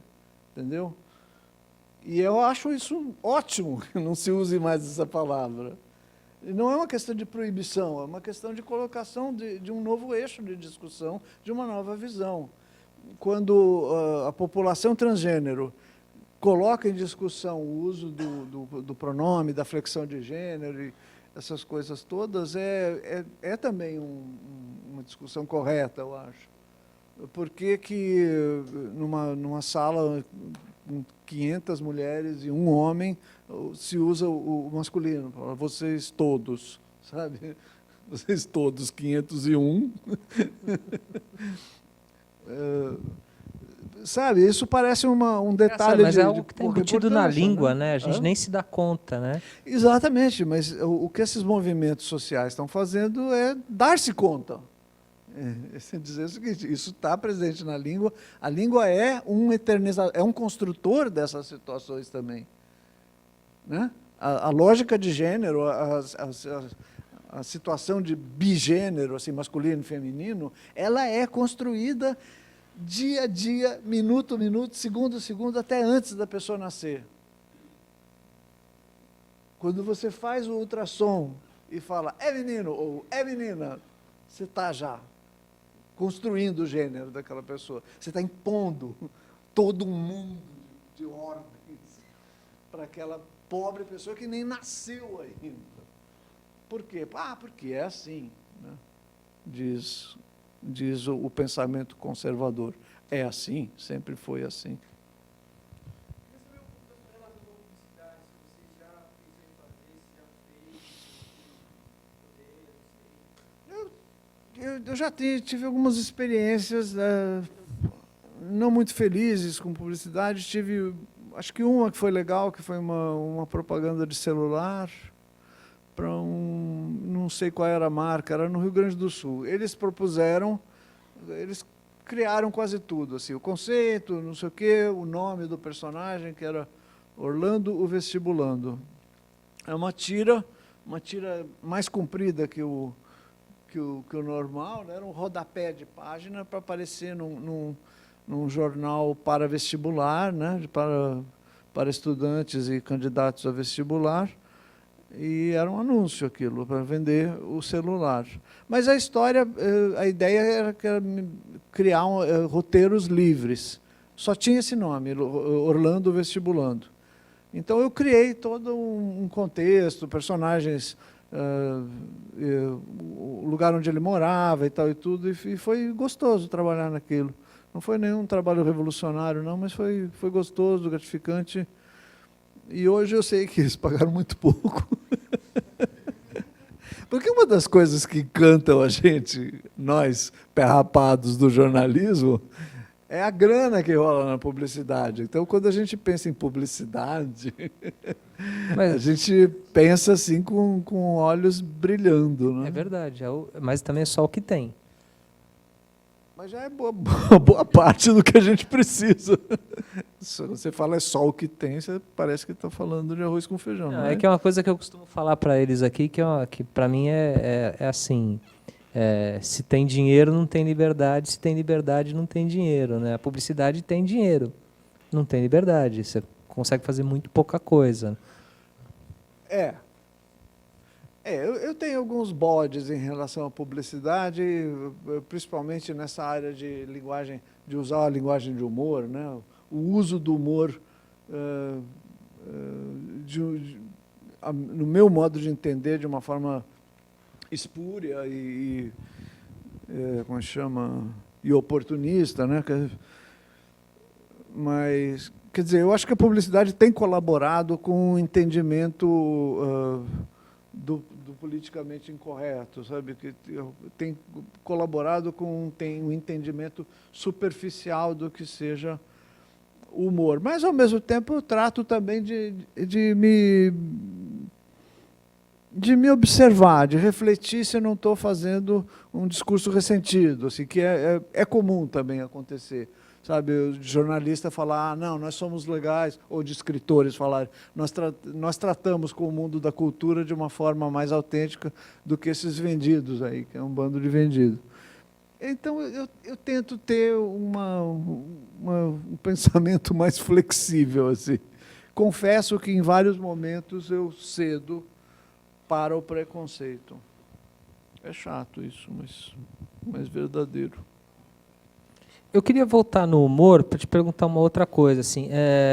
entendeu? E eu acho isso ótimo que não se use mais essa palavra. E não é uma questão de proibição, é uma questão de colocação de um novo eixo de discussão, de uma nova visão. Quando a população transgênero coloca em discussão o uso do pronome, da flexão de gênero, e essas coisas todas, é também uma discussão correta, eu acho. Por que numa sala com 500 mulheres e um homem se usa o masculino? Vocês todos, sabe? Vocês todos, 501. Sabe, isso parece um detalhe mas é algo que está embutido na importância, língua, né? A gente nem se dá conta, né? Exatamente, mas o que esses movimentos sociais estão fazendo é dar-se conta. É dizer o seguinte, isso está presente na língua, a língua é um eternizador, é um construtor dessas situações também. Né? A lógica de gênero, a situação de bigênero, assim, masculino e feminino, ela é construída dia a dia, minuto a minuto, segundo a segundo, até antes da pessoa nascer. Quando você faz o ultrassom e fala, é menino ou é menina, você está já construindo o gênero daquela pessoa. Você está impondo todo um mundo de ordens para aquela pobre pessoa que nem nasceu ainda. Por quê? Porque é assim, né? Diz o pensamento conservador. É assim, sempre foi assim. Eu já tive algumas experiências não muito felizes com publicidade. Tive, acho que uma que foi legal, que foi uma propaganda de celular para não sei qual era a marca, era no Rio Grande do Sul. Eles criaram quase tudo, assim, o conceito, não sei o quê, o nome do personagem, que era Orlando o Vestibulando. É uma tira mais comprida que o normal, né? Era um rodapé de página para aparecer num jornal para vestibular, né? para estudantes e candidatos a vestibular, e era um anúncio aquilo, para vender o celular. Mas a história, a ideia era criar roteiros livres. Só tinha esse nome, Orlando Vestibulando. Então eu criei todo um contexto, personagens, o lugar onde ele morava e tal e tudo, e foi gostoso trabalhar naquilo. Não foi nenhum trabalho revolucionário, não, mas foi gostoso, gratificante. E hoje eu sei que eles pagaram muito pouco. Porque uma das coisas que encantam a gente, nós, perrapados do jornalismo, é a grana que rola na publicidade. Então, quando a gente pensa em publicidade, a gente pensa assim com olhos brilhando. Né? É verdade, mas também é só o que tem. Mas já é boa parte do que a gente precisa. Se você fala é só o que tem, você parece que está falando de arroz com feijão. Não, é que é uma coisa que eu costumo falar para eles aqui, que para mim é assim, se tem dinheiro não tem liberdade, se tem liberdade não tem dinheiro. Né? A publicidade tem dinheiro, não tem liberdade, você consegue fazer muito pouca coisa. Eu tenho alguns bodes em relação à publicidade, principalmente nessa área de linguagem, de usar a linguagem de humor, né? O uso do humor, no meu modo de entender, de uma forma espúria e como chama, e oportunista, né? Mas, quer dizer, eu acho que a publicidade tem colaborado com o entendimento do politicamente incorreto, sabe, que tem colaborado tem um entendimento superficial do que seja o humor. Mas, ao mesmo tempo, eu trato também de me observar, de refletir se eu não estou fazendo um discurso ressentido, assim, que é comum também acontecer. Sabe, o jornalista falar, não, nós somos legais, ou de escritores falar, nós tratamos com o mundo da cultura de uma forma mais autêntica do que esses vendidos aí, que é um bando de vendido. Então, eu tento ter um pensamento mais flexível, assim. Confesso que, em vários momentos, eu cedo para o preconceito. É chato isso, mas verdadeiro. Eu queria voltar no humor para te perguntar uma outra coisa. Assim,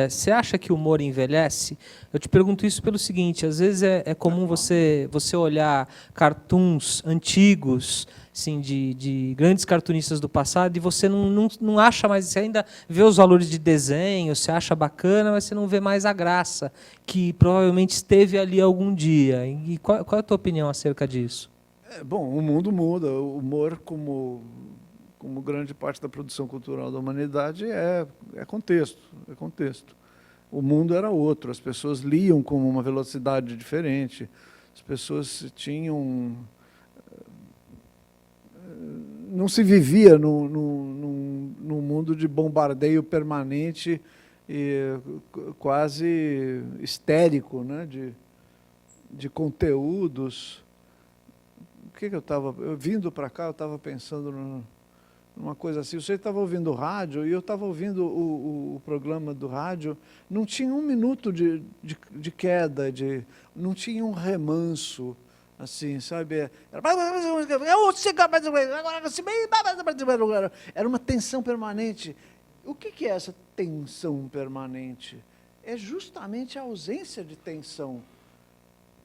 você acha que o humor envelhece? Eu te pergunto isso pelo seguinte: às vezes é comum você olhar cartoons antigos, assim, de grandes cartunistas do passado, e você não acha mais, você ainda vê os valores de desenho, você acha bacana, mas você não vê mais a graça, que provavelmente esteve ali algum dia. E qual é a tua opinião acerca disso? Bom, o mundo muda. O humor, como grande parte da produção cultural da humanidade, é contexto. O mundo era outro, as pessoas liam com uma velocidade diferente, as pessoas tinham... Não se vivia num mundo de bombardeio permanente e quase histérico, né, de conteúdos. O que eu estava... Vindo para cá, eu estava pensando numa coisa assim. Você estava ouvindo rádio e eu estava ouvindo o programa do rádio. Não tinha um minuto de queda, não tinha um remanso, assim, sabe? Era uma tensão permanente. O que é essa tensão permanente? É justamente a ausência de tensão.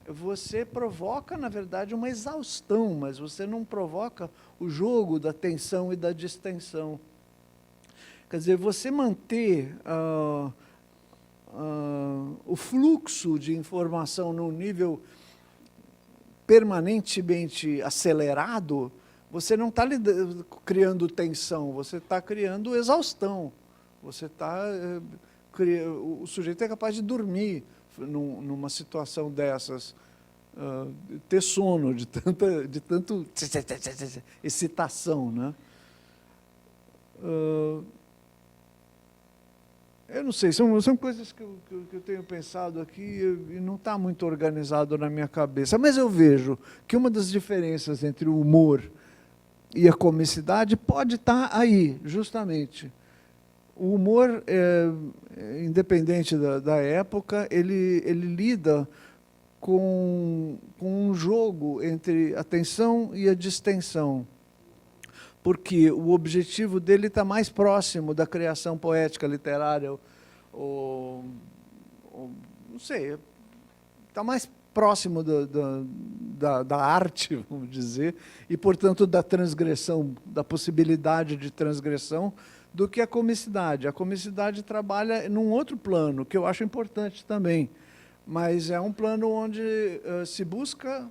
Você provoca, na verdade, uma exaustão, mas você não provoca o jogo da tensão e da distensão. Quer dizer, você manter o fluxo de informação num nível permanentemente acelerado, você não está criando tensão, você está criando exaustão. O sujeito é capaz de dormir numa situação dessas, ter sono de tanto excitação, né? Eu não sei, são coisas que eu tenho pensado aqui e não está muito organizado na minha cabeça, mas eu vejo que uma das diferenças entre o humor e a comicidade pode estar aí, justamente. O humor, independente da época, ele lida com um jogo entre a tensão e a distensão, porque o objetivo dele está mais próximo da criação poética, literária, ou não sei, está mais próximo da arte, vamos dizer, e, portanto, da transgressão, da possibilidade de transgressão, do que a comicidade. A comicidade trabalha num outro plano, que eu acho importante também, mas é um plano onde se busca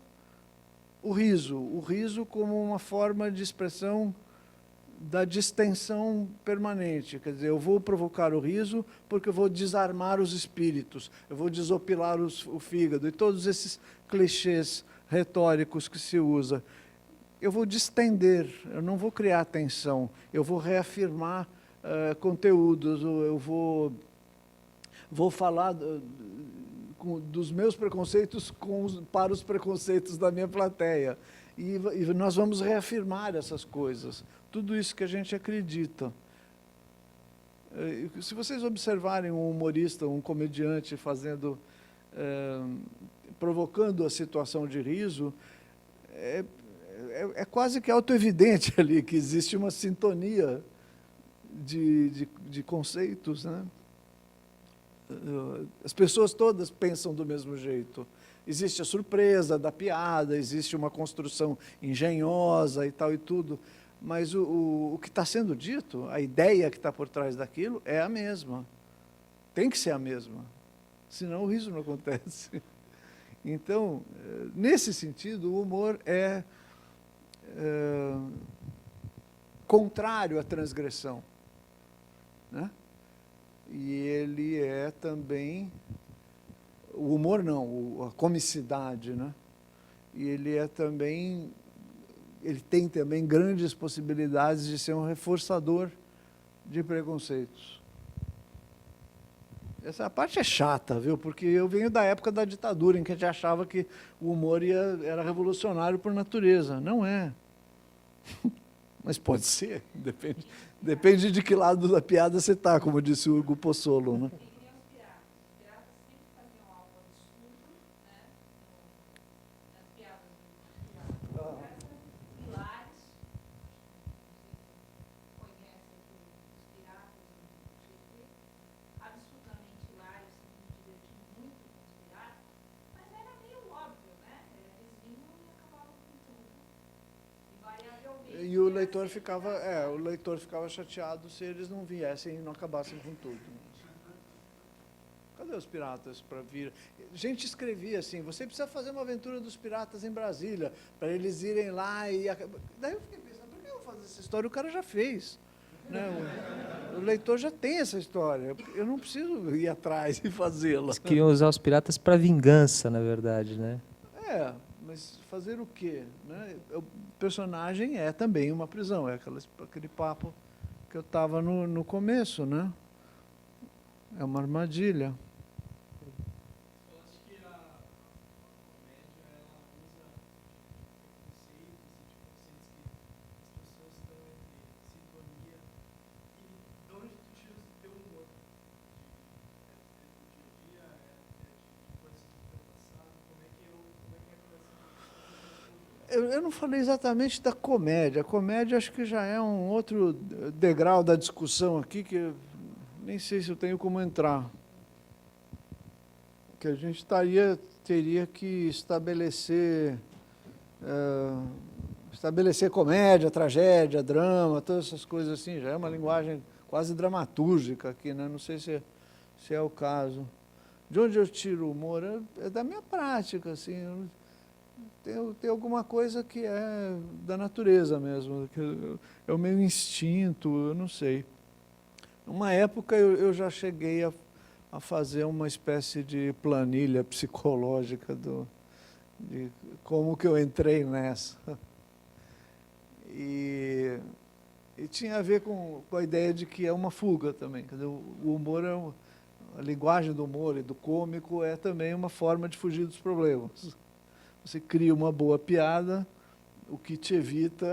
o riso como uma forma de expressão da distensão permanente. Quer dizer, eu vou provocar o riso porque eu vou desarmar os espíritos, eu vou desopilar o fígado, e todos esses clichês retóricos que se usa. Eu vou distender, eu não vou criar tensão, eu vou reafirmar conteúdos, eu vou falar dos meus preconceitos para os preconceitos da minha plateia. E nós vamos reafirmar essas coisas, tudo isso que a gente acredita. Se vocês observarem um humorista, um comediante provocando a situação de riso, é quase que autoevidente ali que existe uma sintonia de conceitos, né? As pessoas todas pensam do mesmo jeito. Existe a surpresa da piada, existe uma construção engenhosa e tal e tudo, mas o que está sendo dito, a ideia que está por trás daquilo é a mesma. Tem que ser a mesma, senão o riso não acontece. Então, nesse sentido, o humor é contrário à transgressão, né? E ele é também, o humor não, a comicidade, né? E ele tem também grandes possibilidades de ser um reforçador de preconceitos. Essa parte é chata, viu? Porque eu venho da época da ditadura, em que a gente achava que o humor era revolucionário por natureza. Não é. Mas pode ser, depende de que lado da piada você está, como disse o Hugo Pozzolo, né? Os piratas sempre faziam algo absurdo, né, E o leitor ficava chateado se eles não viessem e não acabassem com tudo. Cadê os piratas para vir? Gente escrevia assim, você precisa fazer uma aventura dos piratas em Brasília, para eles irem lá e... Daí eu fiquei pensando, por que eu vou fazer essa história? O cara já fez. Né? O leitor já tem essa história. Eu não preciso ir atrás e fazê-la. Eles queriam usar os piratas para vingança, na verdade, né? Mas fazer o quê? Né? O personagem é também uma prisão, é aquele papo que eu estava no começo, né? É uma armadilha. Eu acho que a comédia ela usa conceitos e conceitos que as pessoas estão em sintonia. E de onde tu tira o teu humor? Do dia a dia, de coisas do teu passado? Como é que é a relação? Eu não falei exatamente da comédia. A comédia acho que já é um outro degrau da discussão aqui que eu nem sei se eu tenho como entrar. Que a gente teria que estabelecer comédia, tragédia, drama, todas essas coisas assim. Já é uma linguagem quase dramatúrgica aqui, né? Não sei se é o caso. De onde eu tiro o humor? É da minha prática, assim. Tem alguma coisa que é da natureza mesmo, que é o meu instinto, eu não sei. Numa época eu já cheguei a fazer uma espécie de planilha psicológica de como que eu entrei nessa. E tinha a ver com a ideia de que é uma fuga também. Quer dizer, o humor a linguagem do humor e do cômico é também uma forma de fugir dos problemas. Você cria uma boa piada, o que te evita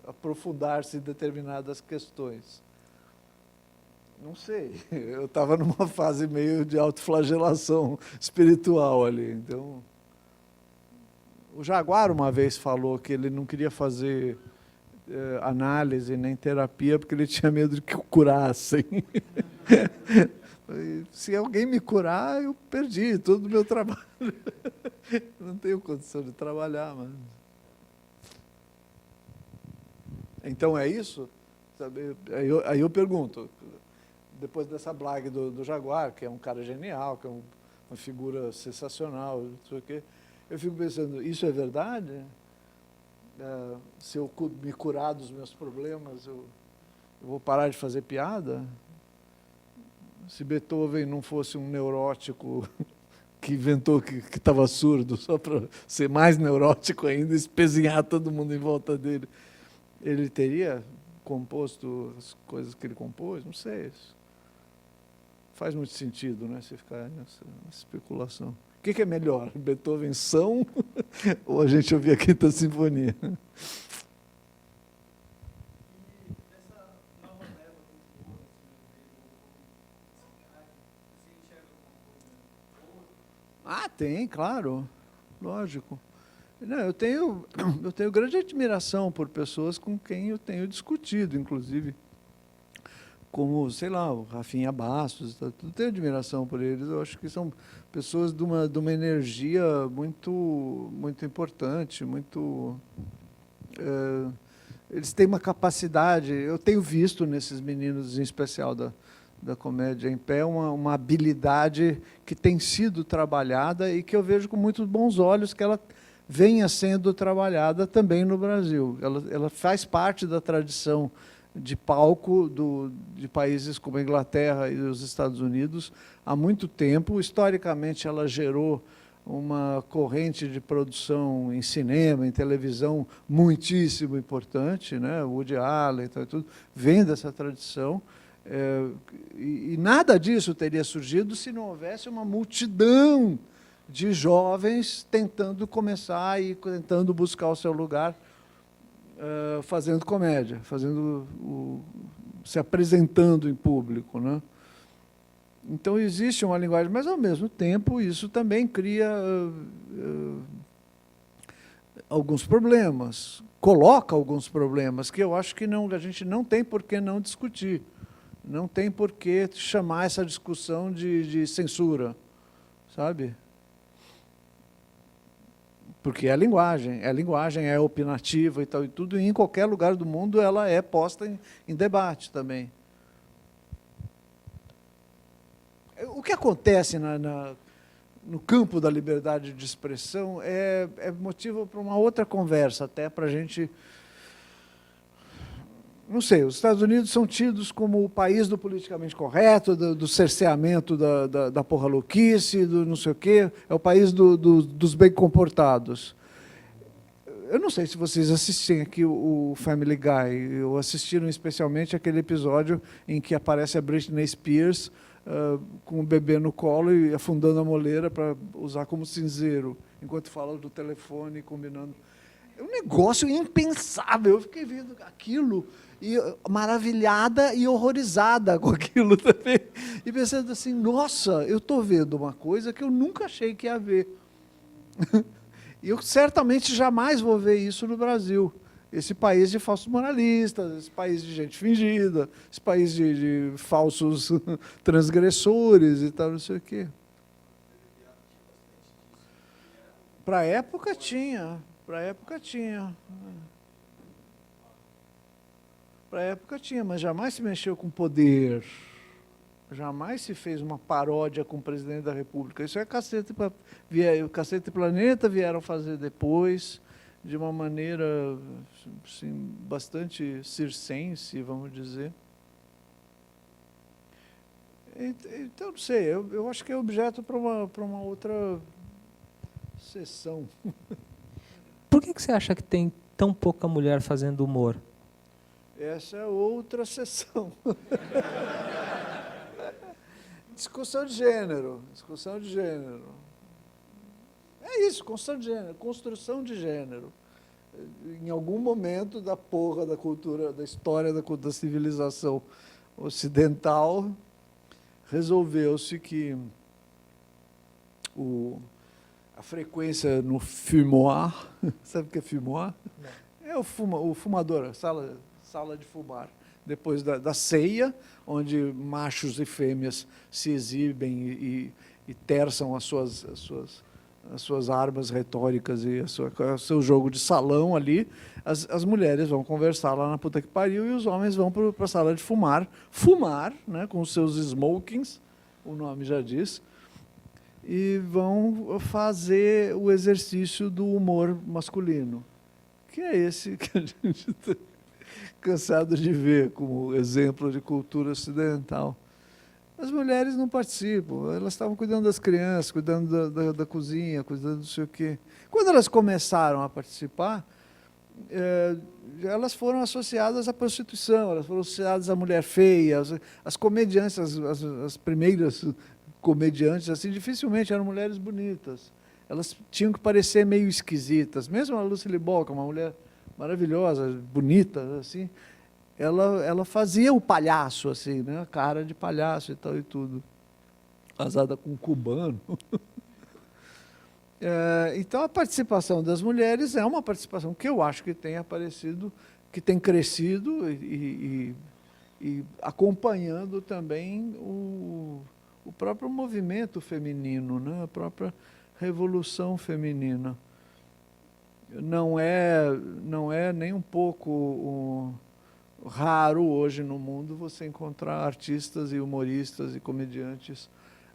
aprofundar-se em determinadas questões. Não sei, eu estava numa fase meio de autoflagelação espiritual ali. Então, o Jaguar uma vez falou que ele não queria fazer análise nem terapia porque ele tinha medo de que o curassem. Se alguém me curar, eu perdi todo o meu trabalho. Não tenho condição de trabalhar, mas... Então é isso? Sabe? Aí eu pergunto, depois dessa blague do Jaguar, que é um cara genial, que é uma figura sensacional, não sei o quê, eu fico pensando, isso é verdade? Se eu me curar dos meus problemas, eu vou parar de fazer piada? Se Beethoven não fosse um neurótico que inventou que estava surdo, só para ser mais neurótico ainda, espezinhar todo mundo em volta dele, ele teria composto as coisas que ele compôs? Não sei. Isso faz muito sentido, né, se ficar nessa especulação. O que é melhor, Beethoven são ou a gente ouvir a Quinta Sinfonia? Ah, tem, claro, lógico. Não, eu tenho grande admiração por pessoas com quem eu tenho discutido, inclusive, como, sei lá, o Rafinha Bastos, eu tenho admiração por eles. Eu acho que são pessoas de uma energia muito importante, eles têm uma capacidade, eu tenho visto nesses meninos, em especial da comédia em pé, uma habilidade que tem sido trabalhada e que eu vejo com muitos bons olhos que ela venha sendo trabalhada também no Brasil. Ela faz parte da tradição de palco de países como a Inglaterra e os Estados Unidos há muito tempo. Historicamente, ela gerou uma corrente de produção em cinema, em televisão, muitíssimo importante, né? Woody Allen e tudo, vem dessa tradição. E nada disso teria surgido se não houvesse uma multidão de jovens tentando começar e tentando buscar o seu lugar, fazendo comédia, se apresentando em público, né? Então, existe uma linguagem, mas, ao mesmo tempo, isso também cria alguns problemas, coloca alguns problemas que eu acho que a gente não tem por que não discutir. Não tem por que chamar essa discussão de censura, sabe? Porque é linguagem, é opinativa e tal e tudo, e em qualquer lugar do mundo ela é posta em debate também. O que acontece no campo da liberdade de expressão é motivo para uma outra conversa, até para a gente... Não sei, os Estados Unidos são tidos como o país do politicamente correto, do cerceamento da porra louquice, do não sei o quê, é o país dos bem comportados. Eu não sei se vocês assistem aqui o Family Guy, ou assistiram especialmente aquele episódio em que aparece a Britney Spears com o bebê no colo e afundando a moleira para usar como cinzeiro, enquanto fala do telefone, combinando. É um negócio impensável. Eu fiquei vendo aquilo, e maravilhada e horrorizada com aquilo também. E pensando assim, nossa, eu estou vendo uma coisa que eu nunca achei que ia ver. E eu certamente jamais vou ver isso no Brasil. Esse país de falsos moralistas, esse país de gente fingida, esse país de falsos transgressores e tal, não sei o quê. Para a época tinha. Para a época tinha. Para a época tinha, mas jamais se mexeu com poder. Jamais se fez uma paródia com o presidente da República. Isso é Cacete e Planeta vieram fazer depois, de uma maneira assim, bastante circense, vamos dizer. Então, não sei, eu acho que é objeto para uma outra sessão. Por que você acha que tem tão pouca mulher fazendo humor? Essa é outra sessão. Discussão de gênero. Discussão de gênero. É isso, construção de gênero. Em algum momento da porra da cultura, da história da civilização ocidental, resolveu-se que a frequência no fumoir, sabe o que é fumoir? É o fumador, a sala de fumar. Depois da ceia, onde machos e fêmeas se exibem e terçam as suas armas retóricas e o seu jogo de salão ali, as mulheres vão conversar lá na puta que pariu e os homens vão para a sala de fumar, né, com os seus smokings, o nome já diz, e vão fazer o exercício do humor masculino, que é esse que a gente está cansado de ver como exemplo de cultura ocidental. As mulheres não participam, elas estavam cuidando das crianças, cuidando da cozinha, cuidando do sei o quê. Quando elas começaram a participar, elas foram associadas à prostituição, elas foram associadas à mulher feia, as comediantes, as primeiras comediantes, assim, dificilmente eram mulheres bonitas. Elas tinham que parecer meio esquisitas. Mesmo a Lucille Ball, que é uma mulher maravilhosa, bonita, assim, ela fazia o palhaço, assim, né? A cara de palhaço e tal e tudo. Casada com um cubano. Então, a participação das mulheres é uma participação que eu acho que tem aparecido, que tem crescido e acompanhando também o próprio movimento feminino, né? A própria revolução feminina. Não é nem um pouco raro hoje no mundo você encontrar artistas e humoristas e comediantes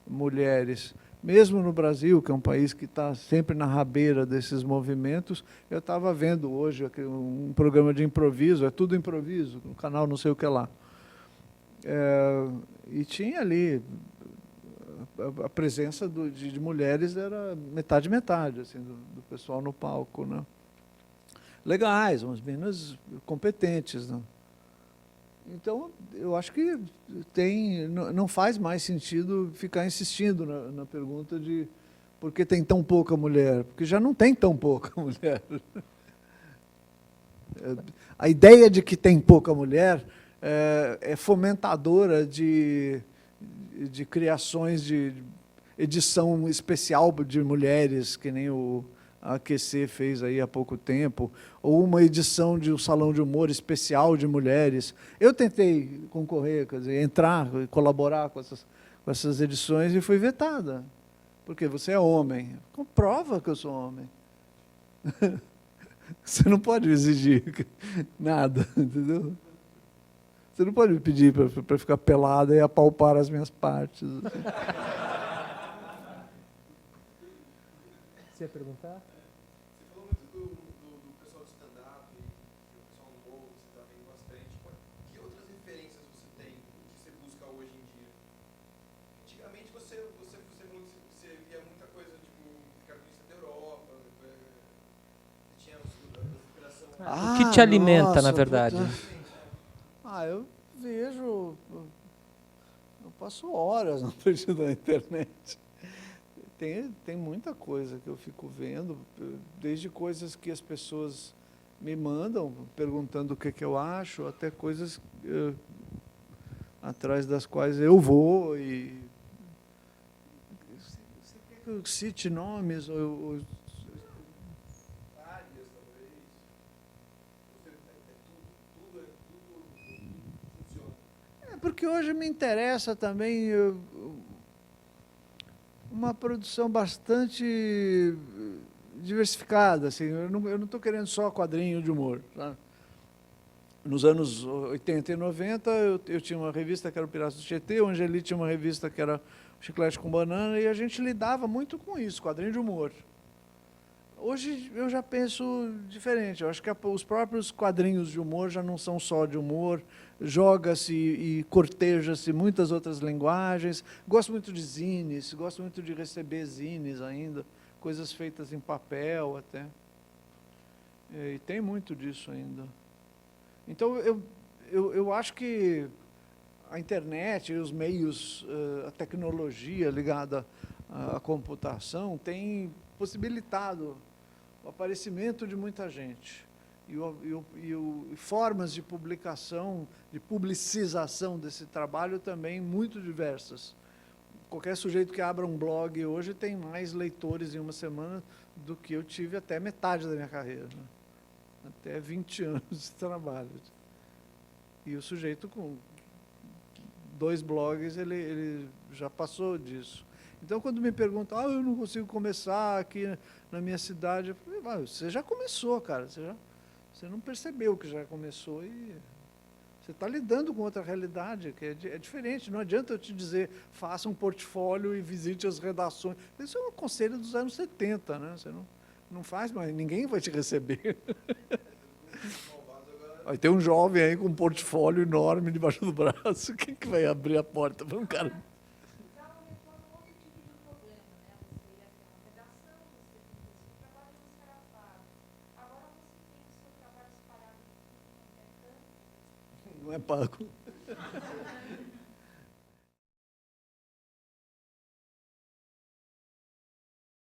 mulheres. Mesmo no Brasil, que é um país que está sempre na rabeira desses movimentos, eu estava vendo hoje um programa de improviso, é tudo improviso, no canal não sei o que lá. E tinha ali, a presença de mulheres era metade, assim, do pessoal no palco, né? Legais, umas meninas competentes, né? Então, eu acho que não faz mais sentido ficar insistindo na pergunta de por que tem tão pouca mulher, porque já não tem tão pouca mulher. A ideia de que tem pouca mulher é fomentadora de criações de edição especial de mulheres, que nem a AQC fez aí há pouco tempo, ou uma edição de um salão de humor especial de mulheres. Eu tentei concorrer, quer dizer, entrar, colaborar com essas edições e fui vetada. Porque você é homem. Comprova que eu sou homem. Você não pode exigir nada, entendeu? Você não pode me pedir para ficar pelada e apalpar as minhas partes. Assim. Você ia perguntar? Você falou muito do pessoal de stand-up, e o pessoal novo, você está vendo bastante. Que outras referências você tem, o que você busca hoje em dia? Antigamente você falou que você via muita coisa, tipo, cartunista da Europa, você tinha a inspiração... O que te alimenta, na verdade? Eu vejo... Eu passo horas na frente da internet. Tem muita coisa que eu fico vendo, desde coisas que as pessoas me mandam, perguntando o que eu acho, até coisas atrás das quais eu vou. E você quer que eu cite nomes? Áreas, talvez. Tudo funciona. Porque hoje me interessa também uma produção bastante diversificada. Assim, eu não estou querendo só quadrinho de humor. Tá? Nos anos 80 e 90, eu tinha uma revista que era o Piratas do Tietê, o Angeli tinha uma revista que era o Chiclete com Banana, e a gente lidava muito com isso, quadrinho de humor. Hoje eu já penso diferente. Eu acho que os próprios quadrinhos de humor já não são só de humor, joga-se e corteja-se muitas outras linguagens. Gosto muito de zines, gosto muito de receber zines ainda, coisas feitas em papel até. E tem muito disso ainda. Então, eu acho que a internet e os meios, a tecnologia ligada à computação tem possibilitado o aparecimento de muita gente e formas de publicação, de publicização desse trabalho também muito diversas. Qualquer sujeito que abra um blog hoje tem mais leitores em uma semana do que eu tive até metade da minha carreira, né? Até 20 anos de trabalho. E o sujeito com 2 blogs, ele já passou disso. Então, quando me perguntam, eu não consigo começar aqui na minha cidade, eu falei, você já começou, cara, você não percebeu que já começou e você está lidando com outra realidade, que é diferente. Não adianta eu te dizer, faça um portfólio e visite as redações. Isso é um conselho dos anos 70, né? Você não faz, mas ninguém vai te receber. Vai ter um jovem aí com um portfólio enorme debaixo do braço, quem que vai abrir a porta para um cara? Já aumentou um outro tipo de problema, né? Você ia ter uma redação, você tem o seu trabalho e você era pago. Agora você tem o seu trabalho espalhado em tudo quanto é canto. Não é pago.